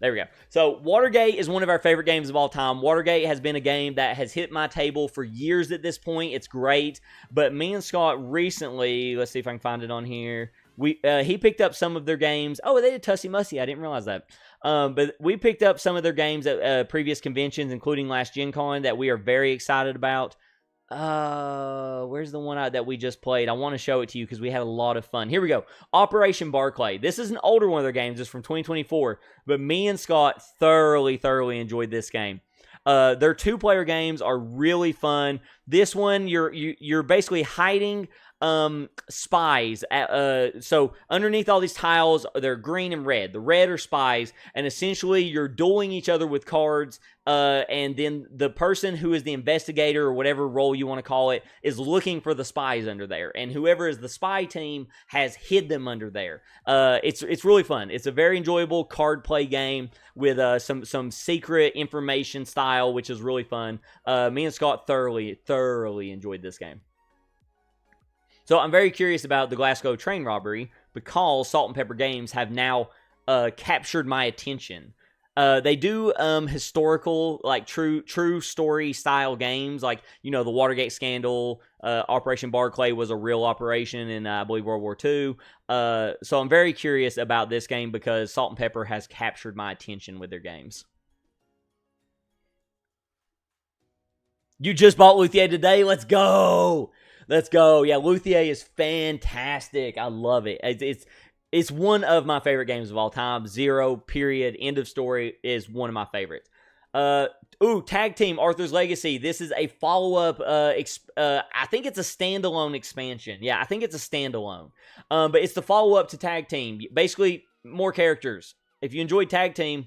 There we go. So Watergate is one of our favorite games of all time. Watergate has been a game that has hit my table for years at this point. It's great. But me and Scott recently, let's see if I can find it on here. He picked up some of their games. Oh, they did Tussy Mussy. I didn't realize that. But we picked up some of their games at previous conventions, including last Gen Con, that we are very excited about. Where's the one that we just played? I want to show it to you because we had a lot of fun. Here we go. Operation Barclay. This is an older one of their games. It's from 2024. But me and Scott thoroughly enjoyed this game. Their two-player games are really fun. This one, you're basically hiding spies. So underneath all these tiles, they're green and red. The red are spies, and essentially you're dueling each other with cards. And then the person who is the investigator or whatever role you want to call it is looking for the spies under there, and whoever is the spy team has hid them under there. It's really fun. It's a very enjoyable card play game with some secret information style, which is really fun. Me and Scott thoroughly enjoyed this game. So I'm very curious about the Glasgow train robbery because Salt and Pepper Games have now captured my attention. They do historical, like true story style games, like, you know, the Watergate scandal. Operation Barclay was a real operation in, I believe, World War II. So I'm very curious about this game because Salt and Pepper has captured my attention with their games. You just bought Luthier today? Let's go! Let's go. Yeah, Luthier is fantastic. I love it. It's one of my favorite games of all time. Zero, period, end of story is one of my favorites. Tag Team, Arthur's Legacy. This is a follow-up. I think it's a standalone expansion. Yeah, I think it's a standalone. But it's the follow-up to Tag Team. Basically, more characters. If you enjoyed Tag Team,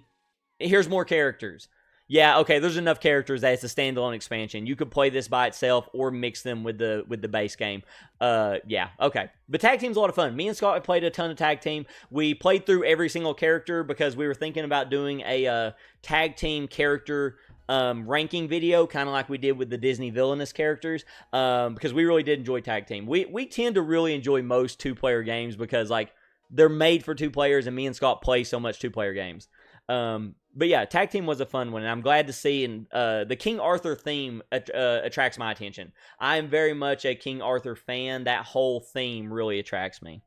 here's more characters. Yeah, okay, there's enough characters that it's a standalone expansion. You could play this by itself or mix them with the base game. Yeah, okay. But Tag Team's a lot of fun. Me and Scott have played a ton of Tag Team. We played through every single character because we were thinking about doing a Tag Team character ranking video, kind of like we did with the Disney villainous characters, because we really did enjoy Tag Team. We tend to really enjoy most two-player games because, like, they're made for two players, and me and Scott play so much two-player games. But yeah, Tag Team was a fun one, and I'm glad to see, and the King Arthur theme attracts my attention. I am very much a King Arthur fan. That whole theme really attracts me.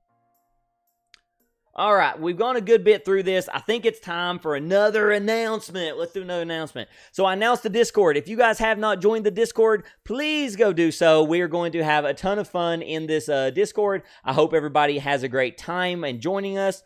All right, we've gone a good bit through this. I think it's time for another announcement. Let's do another announcement. So I announced the Discord. If you guys have not joined the Discord, please go do so. We are going to have a ton of fun in this Discord. I hope everybody has a great time and joining us.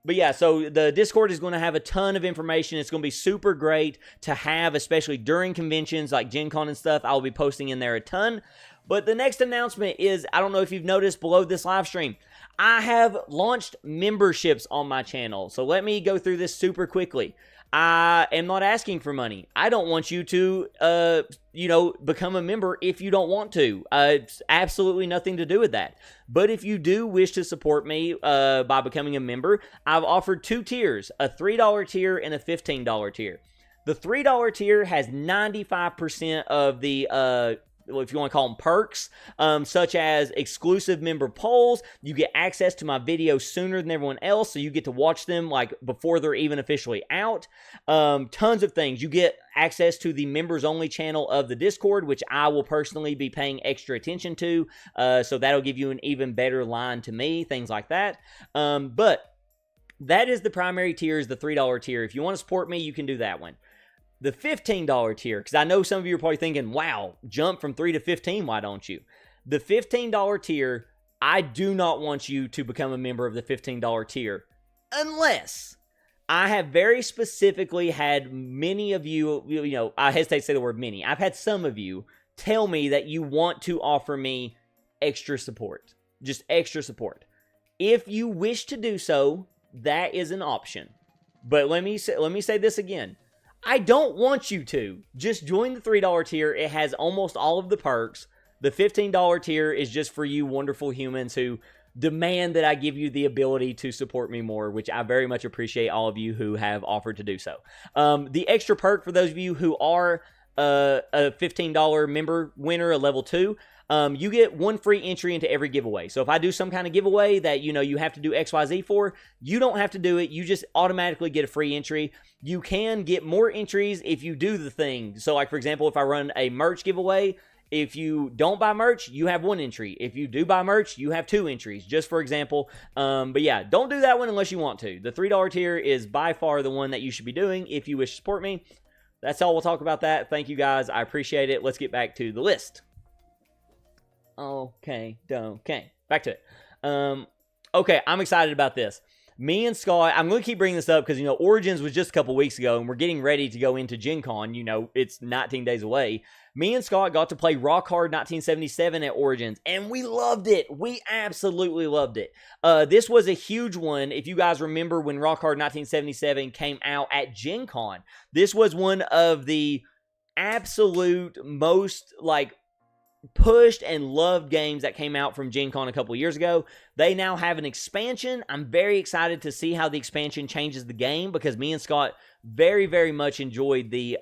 But yeah, so the Discord is going to have a ton of information. It's going to be super great to have, especially during conventions like Gen Con and stuff. I'll be posting in there a ton. But the next announcement is, I don't know if you've noticed below this live stream, I have launched memberships on my channel. So let me go through this super quickly. I am not asking for money. I don't want you to, become a member if you don't want to. It's absolutely nothing to do with that. But if you do wish to support me by becoming a member, I've offered two tiers, a $3 tier and a $15 tier. The $3 tier has 95% of the if you want to call them perks, such as exclusive member polls. You get access to my videos sooner than everyone else, so you get to watch them like before they're even officially out. Tons of things. You get access to the members only channel of the Discord, which I will personally be paying extra attention to, so that'll give you an even better line to me, things like that. But that is the primary tier, is the $3 tier. If you want to support me, you can do that one. The $15 tier, because I know some of you are probably thinking, wow, jump from 3 to 15, why don't you? The $15 tier, I do not want you to become a member of the $15 tier unless I have very specifically had many of you, I hesitate to say the word many. I've had some of you tell me that you want to offer me extra support, just extra support. If you wish to do so, that is an option. But let me say this again. I don't want you to. Just join the $3 tier. It has almost all of the perks. The $15 tier is just for you wonderful humans who demand that I give you the ability to support me more, which I very much appreciate all of you who have offered to do so. The extra perk for those of you who are a $15 member winner, a level 2, you get one free entry into every giveaway. So if I do some kind of giveaway that, you have to do XYZ for, you don't have to do it. You just automatically get a free entry. You can get more entries if you do the thing. So like, for example, if I run a merch giveaway, if you don't buy merch, you have one entry. If you do buy merch, you have 2 entries, just for example. But yeah, don't do that one unless you want to. The $3 tier is by far the one that you should be doing if you wish to support me. That's all we'll talk about that. Thank you guys. I appreciate it. Let's get back to the list. Okay. Back to it. Okay, I'm excited about this. Me and Scott, I'm going to keep bringing this up because, Origins was just a couple weeks ago, and we're getting ready to go into Gen Con. It's 19 days away. Me and Scott got to play Rock Hard 1977 at Origins, and we loved it. We absolutely loved it. This was a huge one. If you guys remember when Rock Hard 1977 came out at Gen Con, this was one of the absolute most, pushed and loved games that came out from Gen Con a couple years ago. They now have an expansion. I'm very excited to see how the expansion changes the game because me and Scott very, very much enjoyed the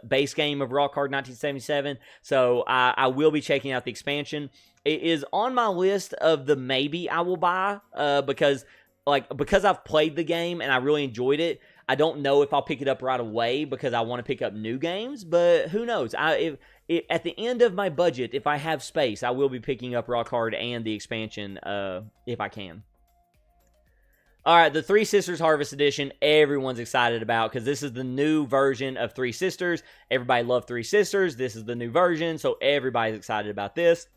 base game of Rock Hard 1977. So I will be checking out the expansion. It is on my list of the maybe I will buy because I've played the game and I really enjoyed it. I don't know if I'll pick it up right away because I want to pick up new games, but who knows? At the end of my budget, if I have space, I will be picking up Rock Hard and the expansion if I can. All right, the Three Sisters Harvest Edition, everyone's excited about because this is the new version of Three Sisters. Everybody loved Three Sisters. This is the new version, so everybody's excited about this.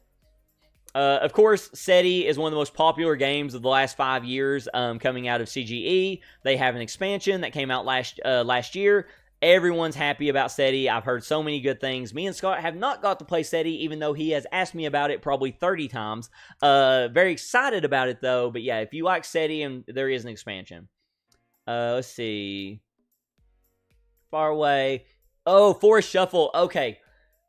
Of course, SETI is one of the most popular games of the last 5 years coming out of CGE. They have an expansion that came out last year. Everyone's happy about SETI. I've heard so many good things. Me and Scott have not got to play SETI, even though he has asked me about it probably 30 times. Very excited about it, though. But yeah, if you like SETI, and there is an expansion. Let's see. Far Away. Oh, Forest Shuffle. Okay.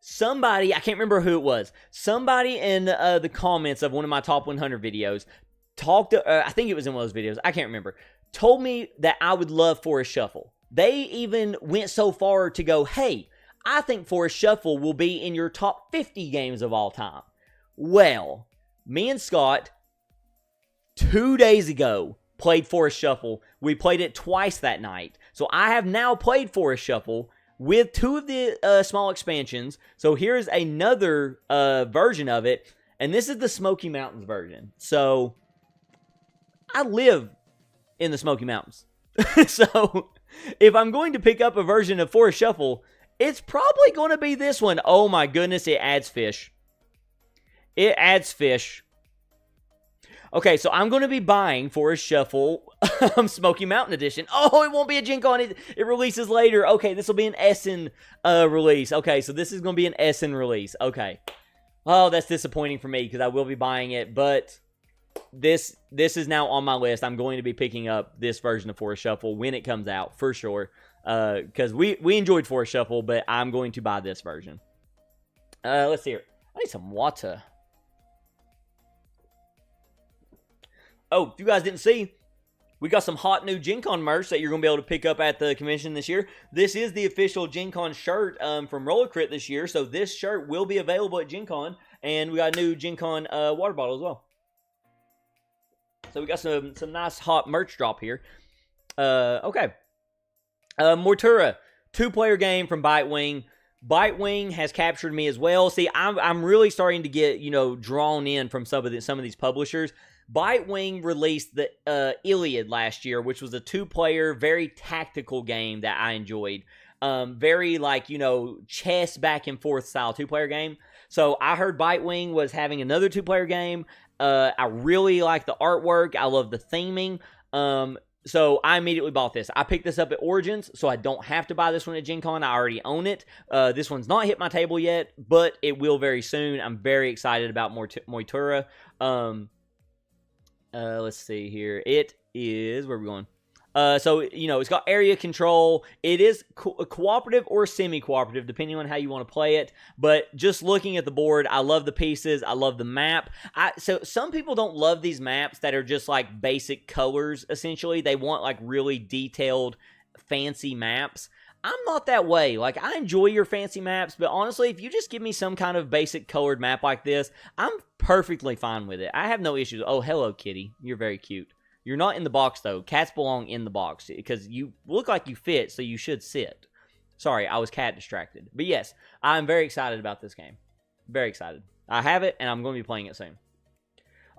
Somebody, I can't remember who it was. Somebody in the comments of one of my top 100 videos I think it was in one of those videos. I can't remember. Told me that I would love Forest Shuffle. They even went so far to go, hey, I think Forest Shuffle will be in your top 50 games of all time. Well, me and Scott, 2 days ago, played Forest Shuffle. We played it twice that night. So I have now played Forest Shuffle with 2 of the small expansions. So here's another version of it. And this is the Smoky Mountains version. So I live in the Smoky Mountains. So if I'm going to pick up a version of Forest Shuffle, it's probably going to be this one. Oh my goodness, it adds fish. It adds fish. Okay, so I'm going to be buying Forest Shuffle Smoky Mountain Edition. Oh, it won't be a Gen Con. It releases later. Okay, this will be an Essen release. Okay, so this is going to be an Essen release. Okay. Oh, that's disappointing for me because I will be buying it, but this is now on my list. I'm going to be picking up this version of Forest Shuffle when it comes out, for sure. Because we enjoyed Forest Shuffle, but I'm going to buy this version. Let's see here. I need some water. Oh, if you guys didn't see, we got some hot new Gen Con merch that you're going to be able to pick up at the convention this year. This is the official Gen Con shirt from Roller Crit this year, so this shirt will be available at Gen Con, and we got a new Gen Con water bottle as well. So we got some nice hot merch drop here. Okay. Mortura, 2-player game from Bitewing. Bitewing has captured me as well. See, I'm really starting to get, drawn in from some of these publishers. Bitewing released the Iliad last year, which was a 2-player, very tactical game that I enjoyed. Very chess back and forth style 2-player game. So I heard Bitewing was having another 2-player game. I really like the artwork. I love the theming. So I immediately bought this. I picked this up at Origins, so I don't have to buy this one at Gen Con. I already own it. This one's not hit my table yet, but it will very soon. I'm very excited about Moitura. Let's see here. It is, where are we going? So, it's got area control. It is cooperative or semi-cooperative, depending on how you want to play it. But just looking at the board, I love the pieces. I love the map. So some people don't love these maps that are just like basic colors, essentially. They want like really detailed, fancy maps. I'm not that way. Like, I enjoy your fancy maps, but honestly, if you just give me some kind of basic colored map like this, I'm perfectly fine with it. I have no issues. Oh, hello, kitty. You're very cute. You're not in the box, though. Cats belong in the box because you look like you fit, so you should sit. Sorry, I was cat distracted. But yes, I'm very excited about this game. Very excited. I have it, and I'm going to be playing it soon.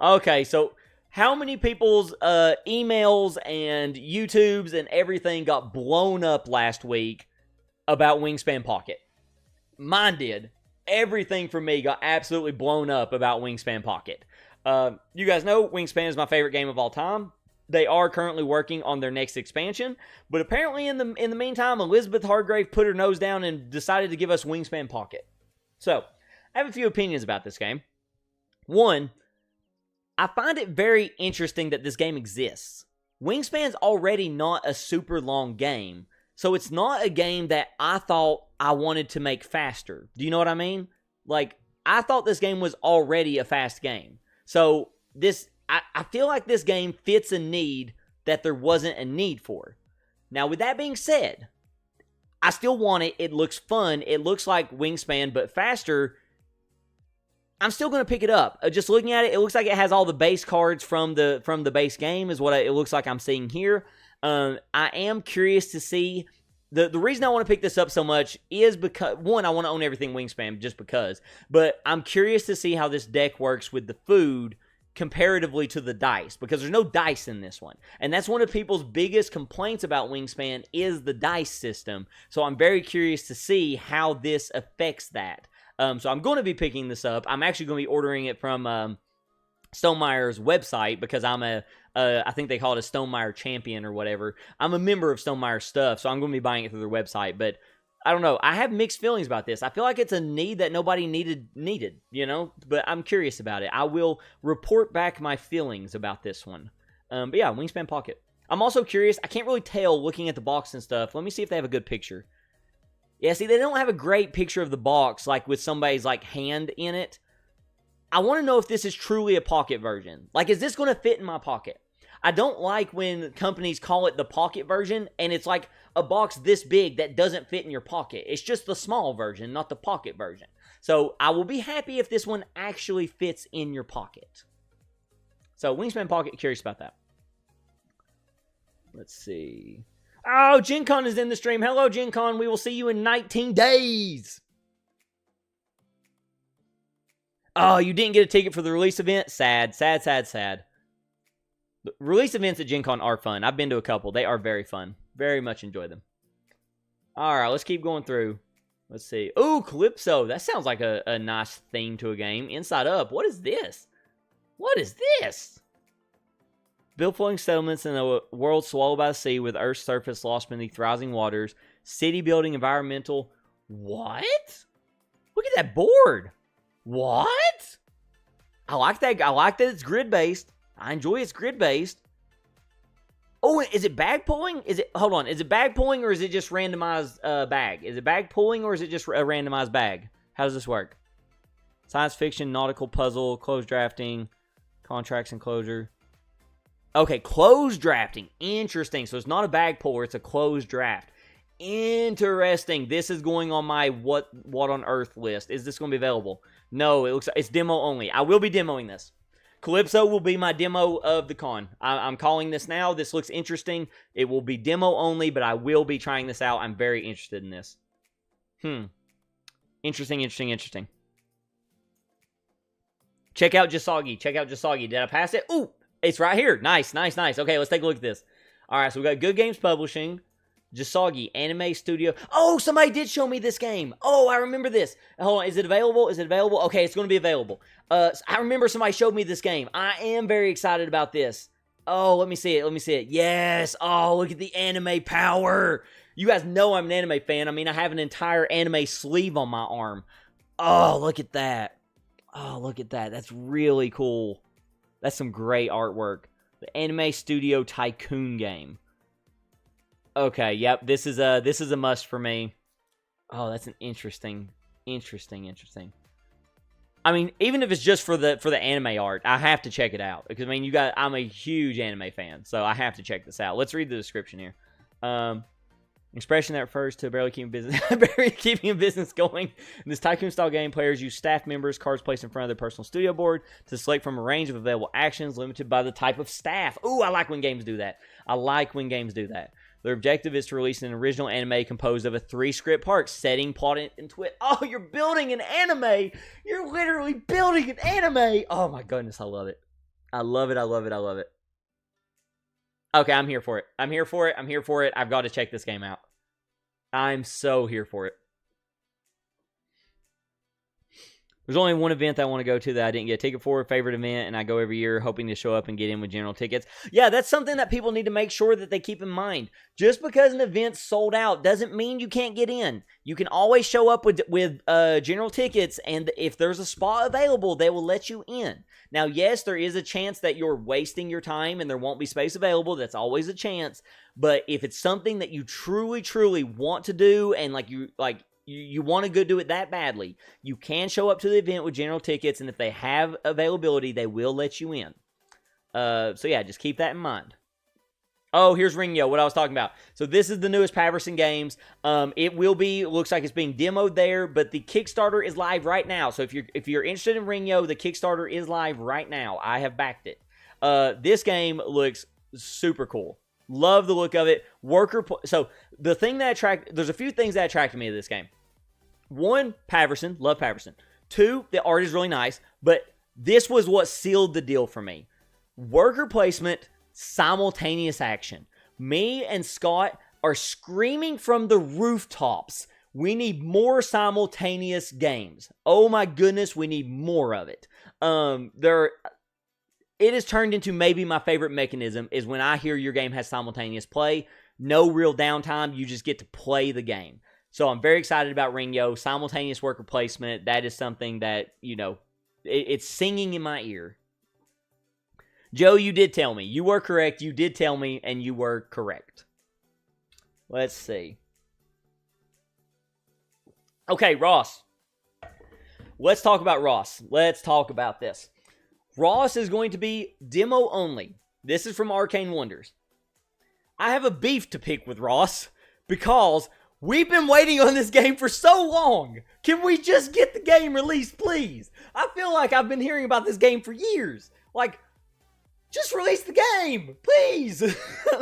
Okay, so how many people's emails and YouTubes and everything got blown up last week about Wingspan Pocket? Mine did. Everything from me got absolutely blown up about Wingspan Pocket. You guys know Wingspan is my favorite game of all time. They are currently working on their next expansion, but apparently in the meantime, Elizabeth Hargrave put her nose down and decided to give us Wingspan Pocket. So, I have a few opinions about this game. One, I find it very interesting that this game exists. Wingspan's already not a super long game, so it's not a game that I thought I wanted to make faster. Do you know what I mean? Like, I thought this game was already a fast game. So, I feel like this game fits a need that there wasn't a need for. Now, with that being said, I still want it. It looks fun. It looks like Wingspan, but faster. I'm still going to pick it up. Just looking at it, it looks like it has all the base cards from the base game is what it looks like I'm seeing here. I am curious to see. The reason I want to pick this up so much is because, one, I want to own everything Wingspan just because. But I'm curious to see how this deck works with the food comparatively to the dice, because there's no dice in this one. And that's one of people's biggest complaints about Wingspan is the dice system. So I'm very curious to see how this affects that. So I'm going to be picking this up. I'm actually going to be ordering it from Stonemeyer's website because I'm I think they call it a Stonemeyer champion or whatever. I'm a member of Stonemeyer's stuff, so I'm going to be buying it through their website. But I don't know. I have mixed feelings about this. I feel like it's a need that nobody needed, you know? But I'm curious about it. I will report back my feelings about this one. But yeah, Wingspan Pocket. I'm also curious. I can't really tell looking at the box and stuff. Let me see if they have a good picture. Yeah, see, they don't have a great picture of the box, like with somebody's like hand in it. I want to know if this is truly a pocket version. Like, is this going to fit in my pocket? I don't like when companies call it the pocket version, and it's like a box this big that doesn't fit in your pocket. It's just the small version, not the pocket version. So I will be happy if this one actually fits in your pocket. So Wingspan Pocket, curious about that. Let's see. Oh, Gen Con is in the stream. Hello, Gen Con. We will see you in 19 days. Oh, you didn't get a ticket for the release event? Sad, sad, sad, sad. Release events at Gen Con are fun. I've been to a couple. They are very fun. Very much enjoy them. All right, let's keep going through. Let's see. Ooh, Calypso. That sounds like a nice theme to a game. Inside Up. What is this? What is this? Build floating settlements in a world swallowed by the sea with Earth's surface lost beneath rising waters. City building, environmental. What? Look at that board. What? I like that. I like that it's grid-based. I enjoy it's grid-based. Oh, is it bag pulling? Hold on. Is it bag pulling or is it just randomized bag? Is it bag pulling or is it just a randomized bag? How does this work? Science fiction, nautical puzzle, closed drafting, contracts and closure. Okay, closed drafting. Interesting. So it's not a bag puller, it's a closed draft. Interesting. This is going on my what on earth list. Is this going to be available? No, it looks like it's demo only. I will be demoing this. Calypso will be my demo of the con. I'm calling this now. This looks interesting. It will be demo only, but I will be trying this out. I'm very interested in this. Interesting, interesting, interesting. Check out Jasagi. Check out Jasagi. Did I pass it? Ooh, it's right here. Nice, nice, nice. Okay, let's take a look at this. All right, so we got Good Games Publishing. Jasagi, Anime Studio. Oh, somebody did show me this game. Oh, I remember this. Hold on, is it available? Is it available? Okay, it's going to be available. I remember somebody showed me this game. I am very excited about this. Oh, let me see it. Let me see it. Yes. Oh, look at the anime power. You guys know I'm an anime fan. I mean, I have an entire anime sleeve on my arm. Oh, look at that. Oh, look at that. That's really cool. That's some great artwork. The Anime Studio Tycoon game. Okay, yep, this is a must for me. Oh, that's an interesting. I mean, even if it's just for the anime art, I have to check it out because I mean, I'm a huge anime fan, so I have to check this out. Let's read the description here. Expression that refers to barely keeping a business going. In this tycoon-style game, players use staff members, cards placed in front of their personal studio board to select from a range of available actions limited by the type of staff. Ooh, I like when games do that. Their objective is to release an original anime composed of a 3-script part, setting, plot, and twist. Oh, you're building an anime! You're literally building an anime! Oh my goodness, I love it. I love it. Okay, I'm here for it. I've got to check this game out. I'm so here for it. There's only one event that I want to go to that I didn't get a ticket for, a favorite event, and I go every year hoping to show up and get in with general tickets. Yeah, that's something that people need to make sure that they keep in mind. Just because an event's sold out doesn't mean you can't get in. You can always show up with general tickets, and if there's a spot available, they will let you in. Now, yes, there is a chance that you're wasting your time and there won't be space available. That's always a chance. But if it's something that you truly, truly want to do and you want to go do it that badly, you can show up to the event with general tickets, and if they have availability, they will let you in. So yeah, just keep that in mind. Oh, here's Ringo, what I was talking about. So this is the newest Paverson games. Looks like it's being demoed there, but the Kickstarter is live right now. So if you're interested in Ringo, the Kickstarter is live right now. I have backed it. This game looks super cool. Love the look of it. So there's a few things that attracted me to this game. One, Paverson. Love Paverson. Two, the art is really nice, but this was what sealed the deal for me. Worker placement, simultaneous action. Me and Scott are screaming from the rooftops. We need more simultaneous games. Oh my goodness, we need more of it. It has turned into maybe my favorite mechanism is when I hear your game has simultaneous play. No real downtime. You just get to play the game. So I'm very excited about Ringo. Simultaneous worker placement. That is something that, it's singing in my ear. Joe, you did tell me. You were correct. You did tell me, and you were correct. Let's see. Okay, Ross. Let's talk about Ross. Let's talk about this. Ross is going to be demo only. This is from Arcane Wonders. I have a beef to pick with Ross because we've been waiting on this game for so long. Can we just get the game released, please? I feel like I've been hearing about this game for years. Just release the game, please.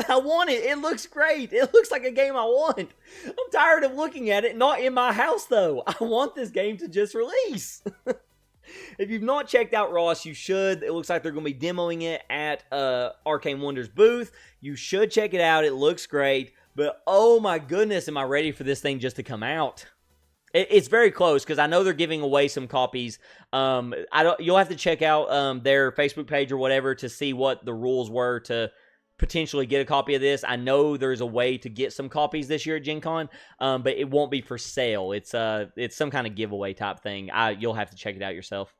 I want it. It looks great. It looks like a game I want. I'm tired of looking at it. Not in my house, though. I want this game to just release. If you've not checked out Ross, you should. It looks like they're going to be demoing it at Arcane Wonders booth. You should check it out. It looks great. But oh my goodness, am I ready for this thing just to come out? It's very close because I know they're giving away some copies. You'll have to check out their Facebook page or whatever to see what the rules were to potentially get a copy of this. I know there's a way to get some copies this year at Gen Con, but it won't be for sale. It's some kind of giveaway type thing. You'll have to check it out yourself.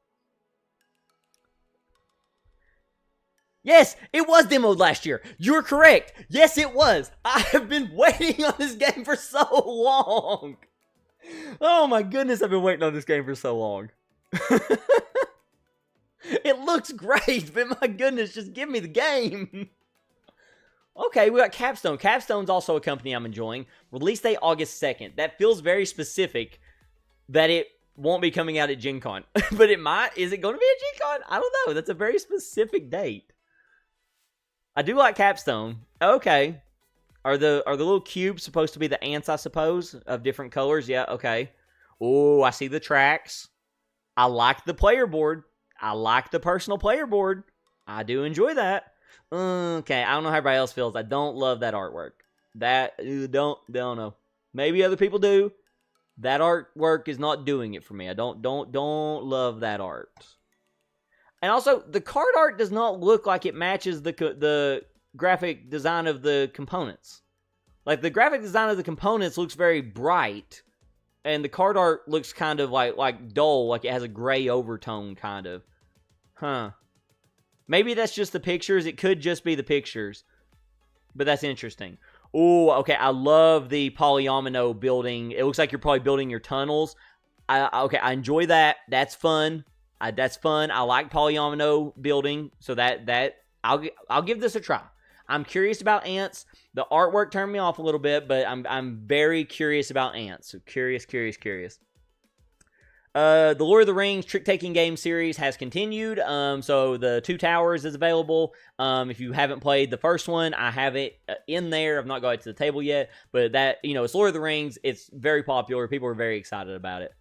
Yes, it was demoed last year. You're correct. Yes, it was. I have been waiting on this game for so long. Oh my goodness, I've been waiting on this game for so long. It looks great, but my goodness, just give me the game. Okay, we got Capstone. Capstone's also a company I'm enjoying. Release date August 2nd. That feels very specific that it won't be coming out at Gen Con. But it might. Is it going to be at Gen Con? I don't know. That's a very specific date. I do like Capstone. Okay. Are the little cubes supposed to be the ants, I suppose, of different colors? Yeah, okay. Oh, I see the tracks. I like the player board. I like the personal player board. I do enjoy that. Okay, I don't know how everybody else feels. I don't love that artwork. Don't know. Maybe other people do. That artwork is not doing it for me. I don't love that art. And also, the card art does not look like it matches the graphic design of the components. Like, the graphic design of the components looks very bright, and the card art looks kind of like dull, like it has a gray overtone, kind of. Huh. Maybe that's just the pictures. It could just be the pictures. But that's interesting. Oh, okay. I love the polyomino building. It looks like you're probably building your tunnels. Okay, I enjoy that. That's fun. That's fun. I like polyomino building. So that I'll give this a try. I'm curious about Ants. The artwork turned me off a little bit, but I'm very curious about Ants. So curious. The Lord of the Rings trick-taking game series has continued. So the Two Towers is available. If you haven't played the first one, I have it in there. I've not got it to the table yet, but that, it's Lord of the Rings. It's very popular. People are very excited about it.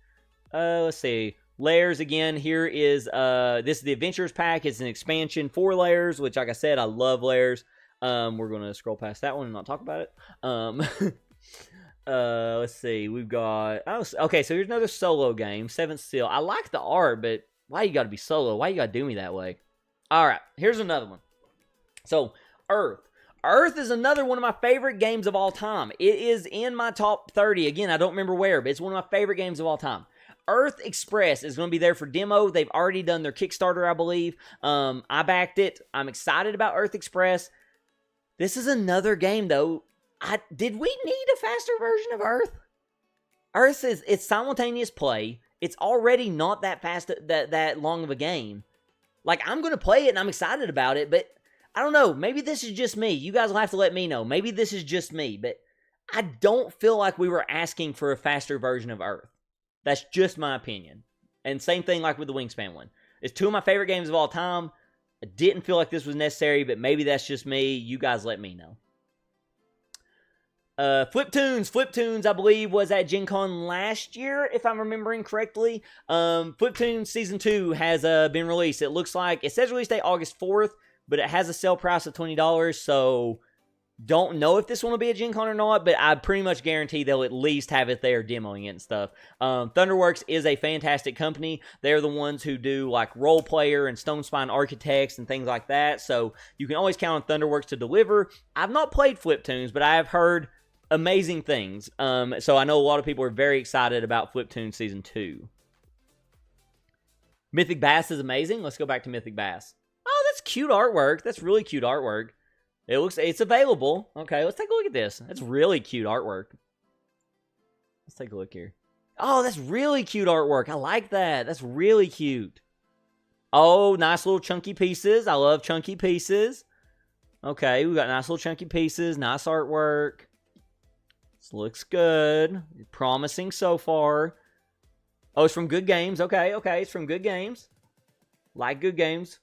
Let's see. Layers again. Here is this is the Adventures Pack. It's an expansion for Layers, which, like I said, I love Layers. We're gonna scroll past that one and not talk about it. Let's see. We've got okay. So here's another solo game, Seventh Seal. I like the art, but why you got to be solo? Why you got to do me that way? All right. Here's another one. So Earth. Earth is another one of my favorite games of all time. It is in my top 30. Again, I don't remember where, but it's one of my favorite games of all time. Earth Express is going to be there for demo. They've already done their Kickstarter, I believe. I backed it. I'm excited about Earth Express. This is another game, though. Did we need a faster version of Earth? Earth it's simultaneous play. It's already not that fast, that long of a game. Like, I'm going to play it and I'm excited about it, but I don't know. Maybe this is just me. You guys will have to let me know. Maybe this is just me, but I don't feel like we were asking for a faster version of Earth. That's just my opinion. And same thing like with the Wingspan one. It's two of my favorite games of all time. I didn't feel like this was necessary, but maybe that's just me. You guys let me know. Fliptoons, I believe, was at Gen Con last year, if I'm remembering correctly. Fliptoons Season 2 has been released. It looks like, it says release date August 4th, but it has a sale price of $20, so don't know if this one will be at Gen Con or not, but I pretty much guarantee they'll at least have it there demoing it and stuff. Thunderworks is a fantastic company. They're the ones who do like Role Player and Stone Spine Architects and things like that, so you can always count on Thunderworks to deliver. I've not played Fliptoons, but I have heard amazing things. So I know a lot of people are very excited about Fliptoons Season 2. Mythic Bass is amazing. Let's go back to Mythic Bass. Oh, that's cute artwork. That's really cute artwork. It's available. Okay, let's take a look at this. That's really cute artwork. Let's take a look here. Oh, that's really cute artwork. I like that. That's really cute. Oh, nice little chunky pieces. I love chunky pieces. Okay, we got nice little chunky pieces. Nice artwork. This looks good. Promising so far. Oh, it's from Good Games. Okay. It's from Good Games. Like Good Games.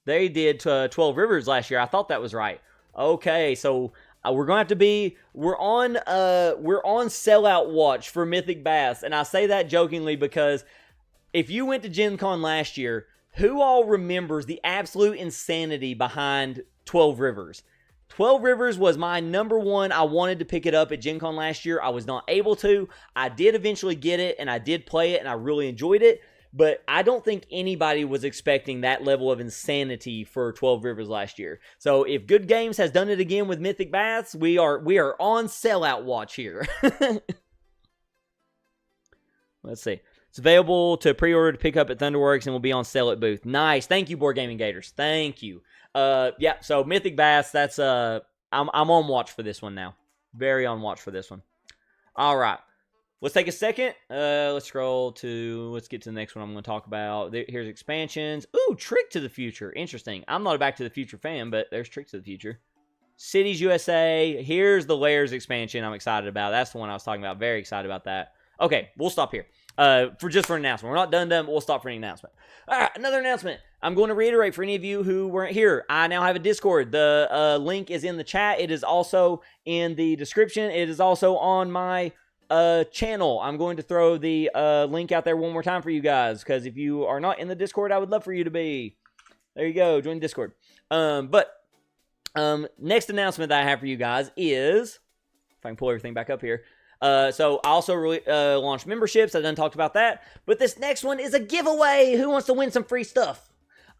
They did 12 Rivers last year. I thought that was right. Okay, so we're going to have to be... We're on sellout watch for Mythic Bass. And I say that jokingly because if you went to Gen Con last year, who all remembers the absolute insanity behind 12 Rivers? 12 Rivers was my number one. I wanted to pick it up at Gen Con last year. I was not able to. I did eventually get it, and I did play it, and I really enjoyed it. But I don't think anybody was expecting that level of insanity for 12 Rivers last year. So if Good Games has done it again with Mythic Bass, we are on sellout watch here. Let's see. It's available to pre-order to pick up at Thunderworks and will be on sale at booth. Nice. Thank you, Board Gaming Gators. Thank you. Yeah, so Mythic Bass, that's I'm on watch for this one now. Very on watch for this one. All right. Let's take a second. Let's scroll to, let's get to the next one I'm going to talk about. Here's expansions. Ooh, Trick to the Future. Interesting. I'm not a Back to the Future fan, but there's Trick to the Future. Cities USA. Here's the Layers expansion I'm excited about. That's the one I was talking about. Very excited about that. Okay, we'll stop here. For an announcement. We're not done, but we'll stop for any announcement. All right, another announcement. I'm going to reiterate for any of you who weren't here. I now have a Discord. The link is in the chat. It is also in the description. It is also on my channel. I'm going to throw the link out there one more time for you guys, because if you are not in the Discord, I would love for you to be. There you go. Join the Discord. Next announcement that I have for you guys is, if I can pull everything back up here. So I also launched memberships. I done talked about that. But this next one is a giveaway. Who wants to win some free stuff?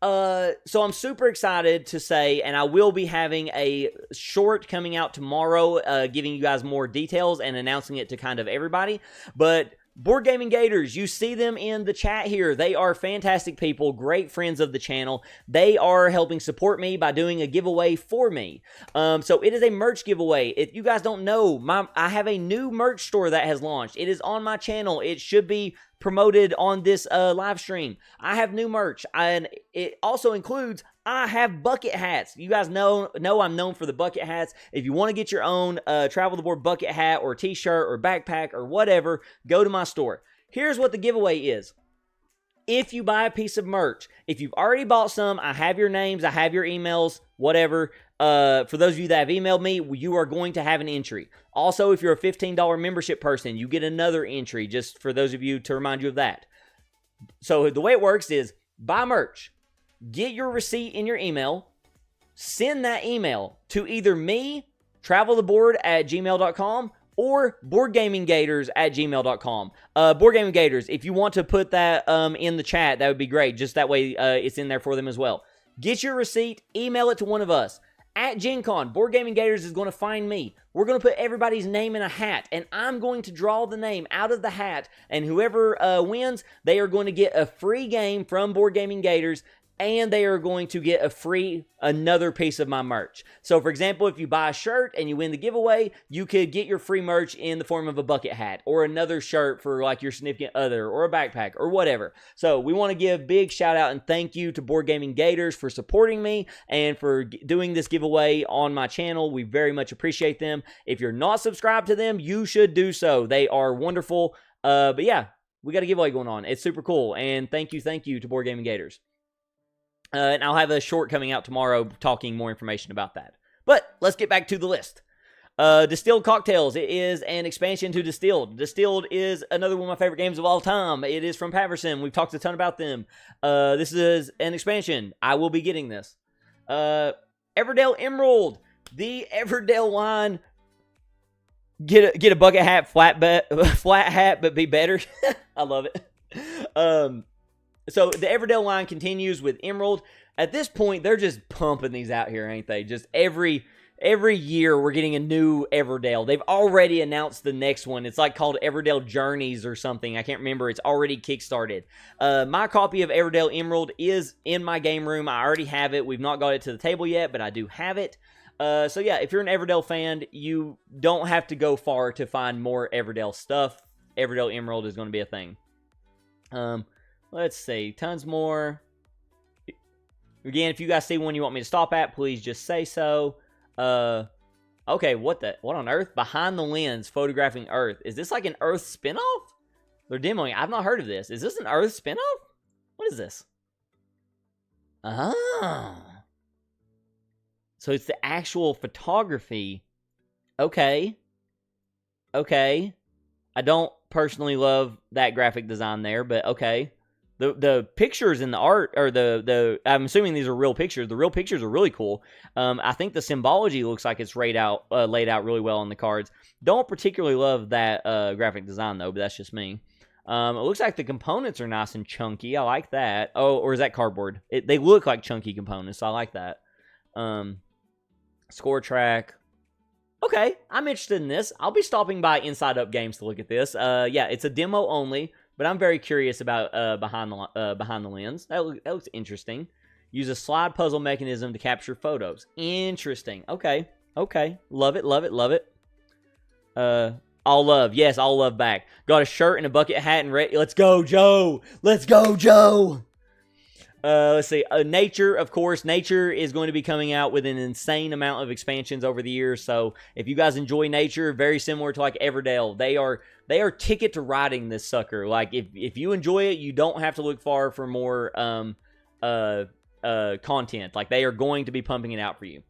So I'm super excited to say, and I will be having a short coming out tomorrow, giving you guys more details and announcing it to kind of everybody. But Board Gaming Gators, you see them in the chat here. They are fantastic people, great friends of the channel. They are helping support me by doing a giveaway for me. So it is a merch giveaway. If you guys don't know, I have a new merch store that has launched. It is on my channel. It should be promoted on this live stream. I have new merch, and it also includes I have bucket hats. You guys know I'm known for the bucket hats. If you want to get your own Travel the Board bucket hat or t-shirt or backpack or whatever, go to my store. Here's what the giveaway is. If you buy a piece of merch, if you've already bought some, I have your names, I have your emails, whatever. For those of you that have emailed me, you are going to have an entry. Also, if you're a $15 membership person, you get another entry, just for those of you to remind you of that. So the way it works is buy merch, get your receipt in your email, send that email to either me, traveltheboard@gmail.com, or boardgaminggators@gmail.com. Board Gaming Gators, if you want to put that in the chat, that would be great. Just that way it's in there for them as well. Get your receipt, email it to one of us. At Gen Con, Board Gaming Gators is going to find me. We're going to put everybody's name in a hat, and I'm going to draw the name out of the hat, and whoever wins, they are going to get a free game from Board Gaming Gators, and they are going to get another piece of my merch. So, for example, if you buy a shirt and you win the giveaway, you could get your free merch in the form of a bucket hat or another shirt for like your significant other or a backpack or whatever. So, we want to give big shout out and thank you to Board Gaming Gators for supporting me and for doing this giveaway on my channel. We very much appreciate them. If you're not subscribed to them, you should do so. They are wonderful. But yeah, we got a giveaway going on. It's super cool. And thank you to Board Gaming Gators. And I'll have a short coming out tomorrow talking more information about that. But let's get back to the list. Distilled Cocktails. It is an expansion to Distilled. Distilled is another one of my favorite games of all time. It is from Paverson. We've talked a ton about them. This is an expansion. I will be getting this. Everdell Emerald. The Everdell line. Get a bucket hat, flat hat, but be better. I love it. So the Everdell line continues with Emerald. At this point, they're just pumping these out here, ain't they? Just every year we're getting a new Everdell. They've already announced the next one. It's like called Everdell Journeys or something. I can't remember. It's already kickstarted. My copy of Everdell Emerald is in my game room. I already have it. We've not got it to the table yet, but I do have it. So yeah, if you're an Everdell fan, you don't have to go far to find more Everdell stuff. Everdell Emerald is going to be a thing. Let's see. Tons more. Again, if you guys see one you want me to stop at, please just say so. Okay, what on earth? Behind the Lens, photographing Earth. Is this like an Earth spinoff? They're demoing. I've not heard of this. Is this an Earth spinoff? What is this? Oh. So it's the actual photography. Okay. I don't personally love that graphic design there, but okay. The pictures in the art, or I'm assuming these are real pictures. The real pictures are really cool. I think the symbology looks like it's laid out really well on the cards. Don't particularly love that graphic design, though, but that's just me. It looks like the components are nice and chunky. I like that. Oh, or is that cardboard? They look like chunky components, so I like that. Score track. Okay, I'm interested in this. I'll be stopping by Inside Up Games to look at this. Yeah, it's a demo only. But I'm very curious about behind the lens. That looks interesting. Use a slide puzzle mechanism to capture photos. Interesting. Okay. Love it. All love. Yes, all love back. Got a shirt and a bucket hat and ready. Let's go, Joe. Let's see. Nature, of course. Nature is going to be coming out with an insane amount of expansions over the years. So if you guys enjoy Nature, very similar to like Everdell, they are ticket to riding this sucker. Like if you enjoy it, you don't have to look far for more content. Like they are going to be pumping it out for you.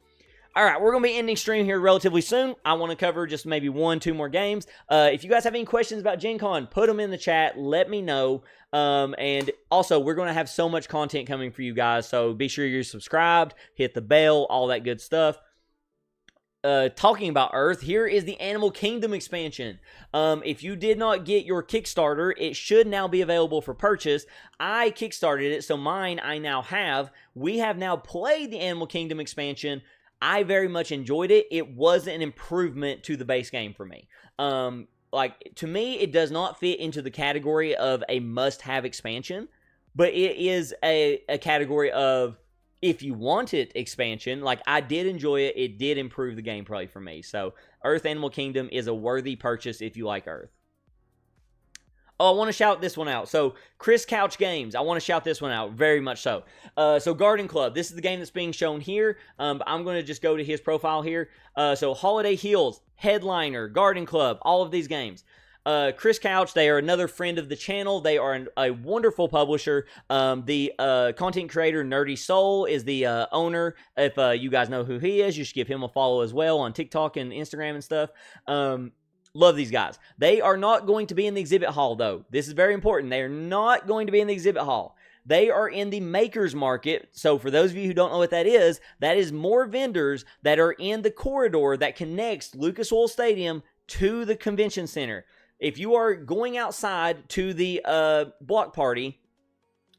All right, we're going to be ending stream here relatively soon. I want to cover just maybe 1-2 more games. If you guys have any questions about Gen Con, put them in the chat. Let me know. And also, we're going to have so much content coming for you guys, so be sure you're subscribed, hit the bell, all that good stuff. Talking about Earth, here is the Animal Kingdom expansion. If you did not get your Kickstarter, it should now be available for purchase. I Kickstarted it, so mine I now have. We have now played the Animal Kingdom expansion. I very much enjoyed it. It was an improvement to the base game for me. Like, to me, it does not fit into the category of a must-have expansion, but it is a category of, if you wanted expansion, like, I did enjoy it. It did improve the gameplay for me. So, Earth Animal Kingdom is a worthy purchase if you like Earth. Oh, I want to shout this one out. So, Chris Couch Games, I want to shout this one out, very much so. So, Garden Club, this is the game that's being shown here. I'm going to just go to his profile here. So, Holiday Heals, Headliner, Garden Club, all of these games. Chris Couch, they are another friend of the channel. They are a wonderful publisher. The content creator Nerdy Soul is the owner. If you guys know who he is, you should give him a follow as well on TikTok and Instagram and stuff. Love these guys. They are not going to be in the exhibit hall, though. This is very important. They are not going to be in the exhibit hall. They are in the Makers Market. So for those of you who don't know what that is more vendors that are in the corridor that connects Lucas Oil Stadium to the convention center. If you are going outside to the block party,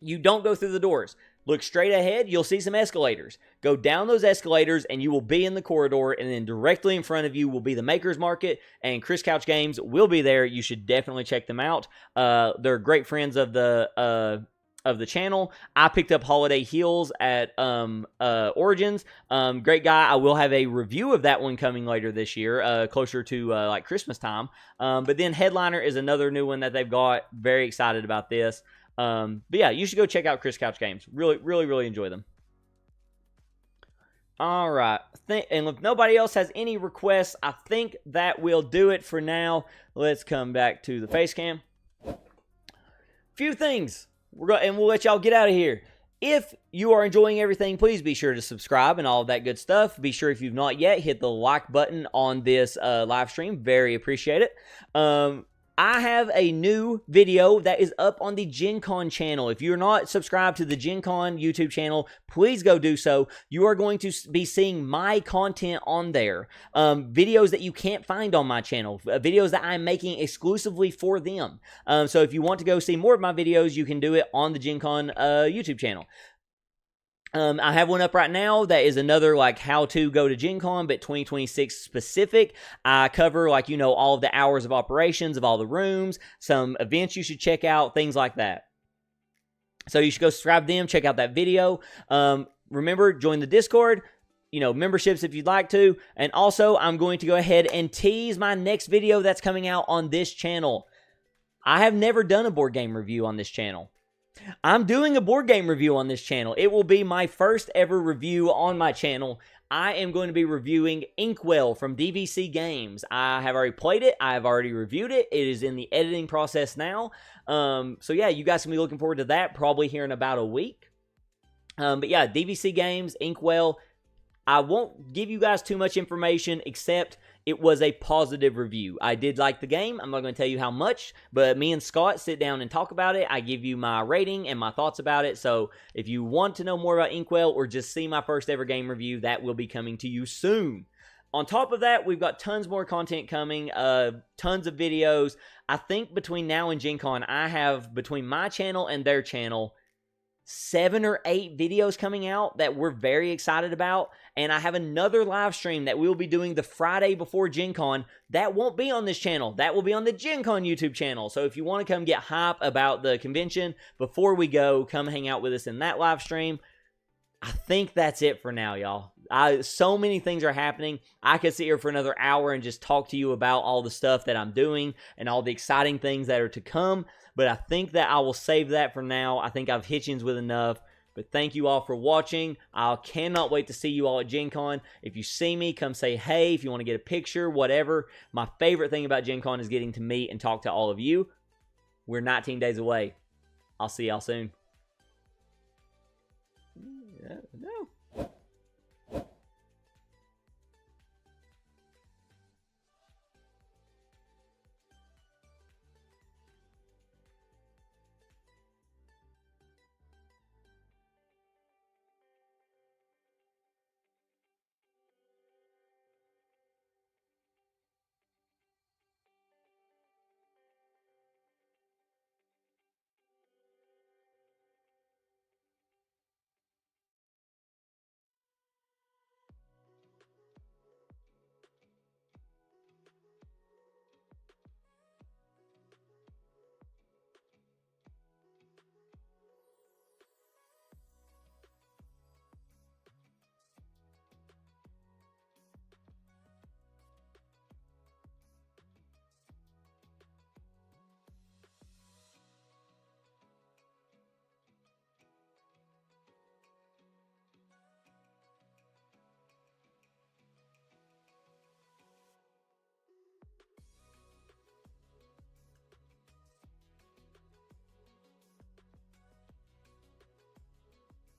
you don't go through the doors. Look straight ahead, you'll see some escalators. Go down those escalators and you will be in the corridor, and then directly in front of you will be the Makers Market, and Chris Couch Games will be there. You should definitely check them out. They're great friends of the channel. I picked up Holiday Heals at Origins. Great guy. I will have a review of that one coming later this year, closer to like Christmas time. But then Headliner is another new one that they've got. Very excited about this. But yeah, you should go check out Chris Couch Games. Really, really, really enjoy them. All right. And if nobody else has any requests, I think that will do it for now. Let's come back to the face cam. Few things. And we'll let y'all get out of here. If you are enjoying everything, please be sure to subscribe and all of that good stuff. Be sure, if you've not yet, hit the like button on this live stream. Very appreciate it. I have a new video that is up on the Gen Con channel. If you're not subscribed to the Gen Con YouTube channel, please go do so. You are going to be seeing my content on there. Videos that you can't find on my channel. Videos that I'm making exclusively for them. So if you want to go see more of my videos, you can do it on the Gen Con YouTube channel. I have one up right now that is another like how to go to Gen Con, but 2026 specific. I cover like, you know, all of the hours of operations of all the rooms, some events you should check out, things like that. So you should go subscribe to them, check out that video. Remember, join the Discord, you know, memberships if you'd like to. And also, I'm going to go ahead and tease my next video that's coming out on this channel. I have never done a board game review on this channel. I'm doing a board game review on this channel. It will be my first ever review on my channel. I am going to be reviewing Inkwell from DVC Games. I have already played it. I have already reviewed it. It is in the editing process now. So yeah, you guys can be looking forward to that probably here in about a week. But yeah, DVC Games, Inkwell. I won't give you guys too much information except it was a positive review. I did like the game. I'm not going to tell you how much, but me and Scott sit down and talk about it. I give you my rating and my thoughts about it. So if you want to know more about Inkwell or just see my first ever game review, that will be coming to you soon. On top of that, we've got tons more content coming, tons of videos. I think between now and Gen Con, I have, between my channel and their channel, 7 or 8 videos coming out that we're very excited about. And I have another live stream that we'll be doing the Friday before Gen Con. That won't be on this channel. That will be on the Gen Con YouTube channel. So if you want to come get hype about the convention before we go, come hang out with us in that live stream. I think that's it for now, y'all. So many things are happening. I could sit here for another hour and just talk to you about all the stuff that I'm doing and all the exciting things that are to come. But I think that I will save that for now. I think I've hitchings with enough. But thank you all for watching. I cannot wait to see you all at Gen Con. If you see me, come say hey. If you want to get a picture, whatever. My favorite thing about Gen Con is getting to meet and talk to all of you. We're 19 days away. I'll see y'all soon.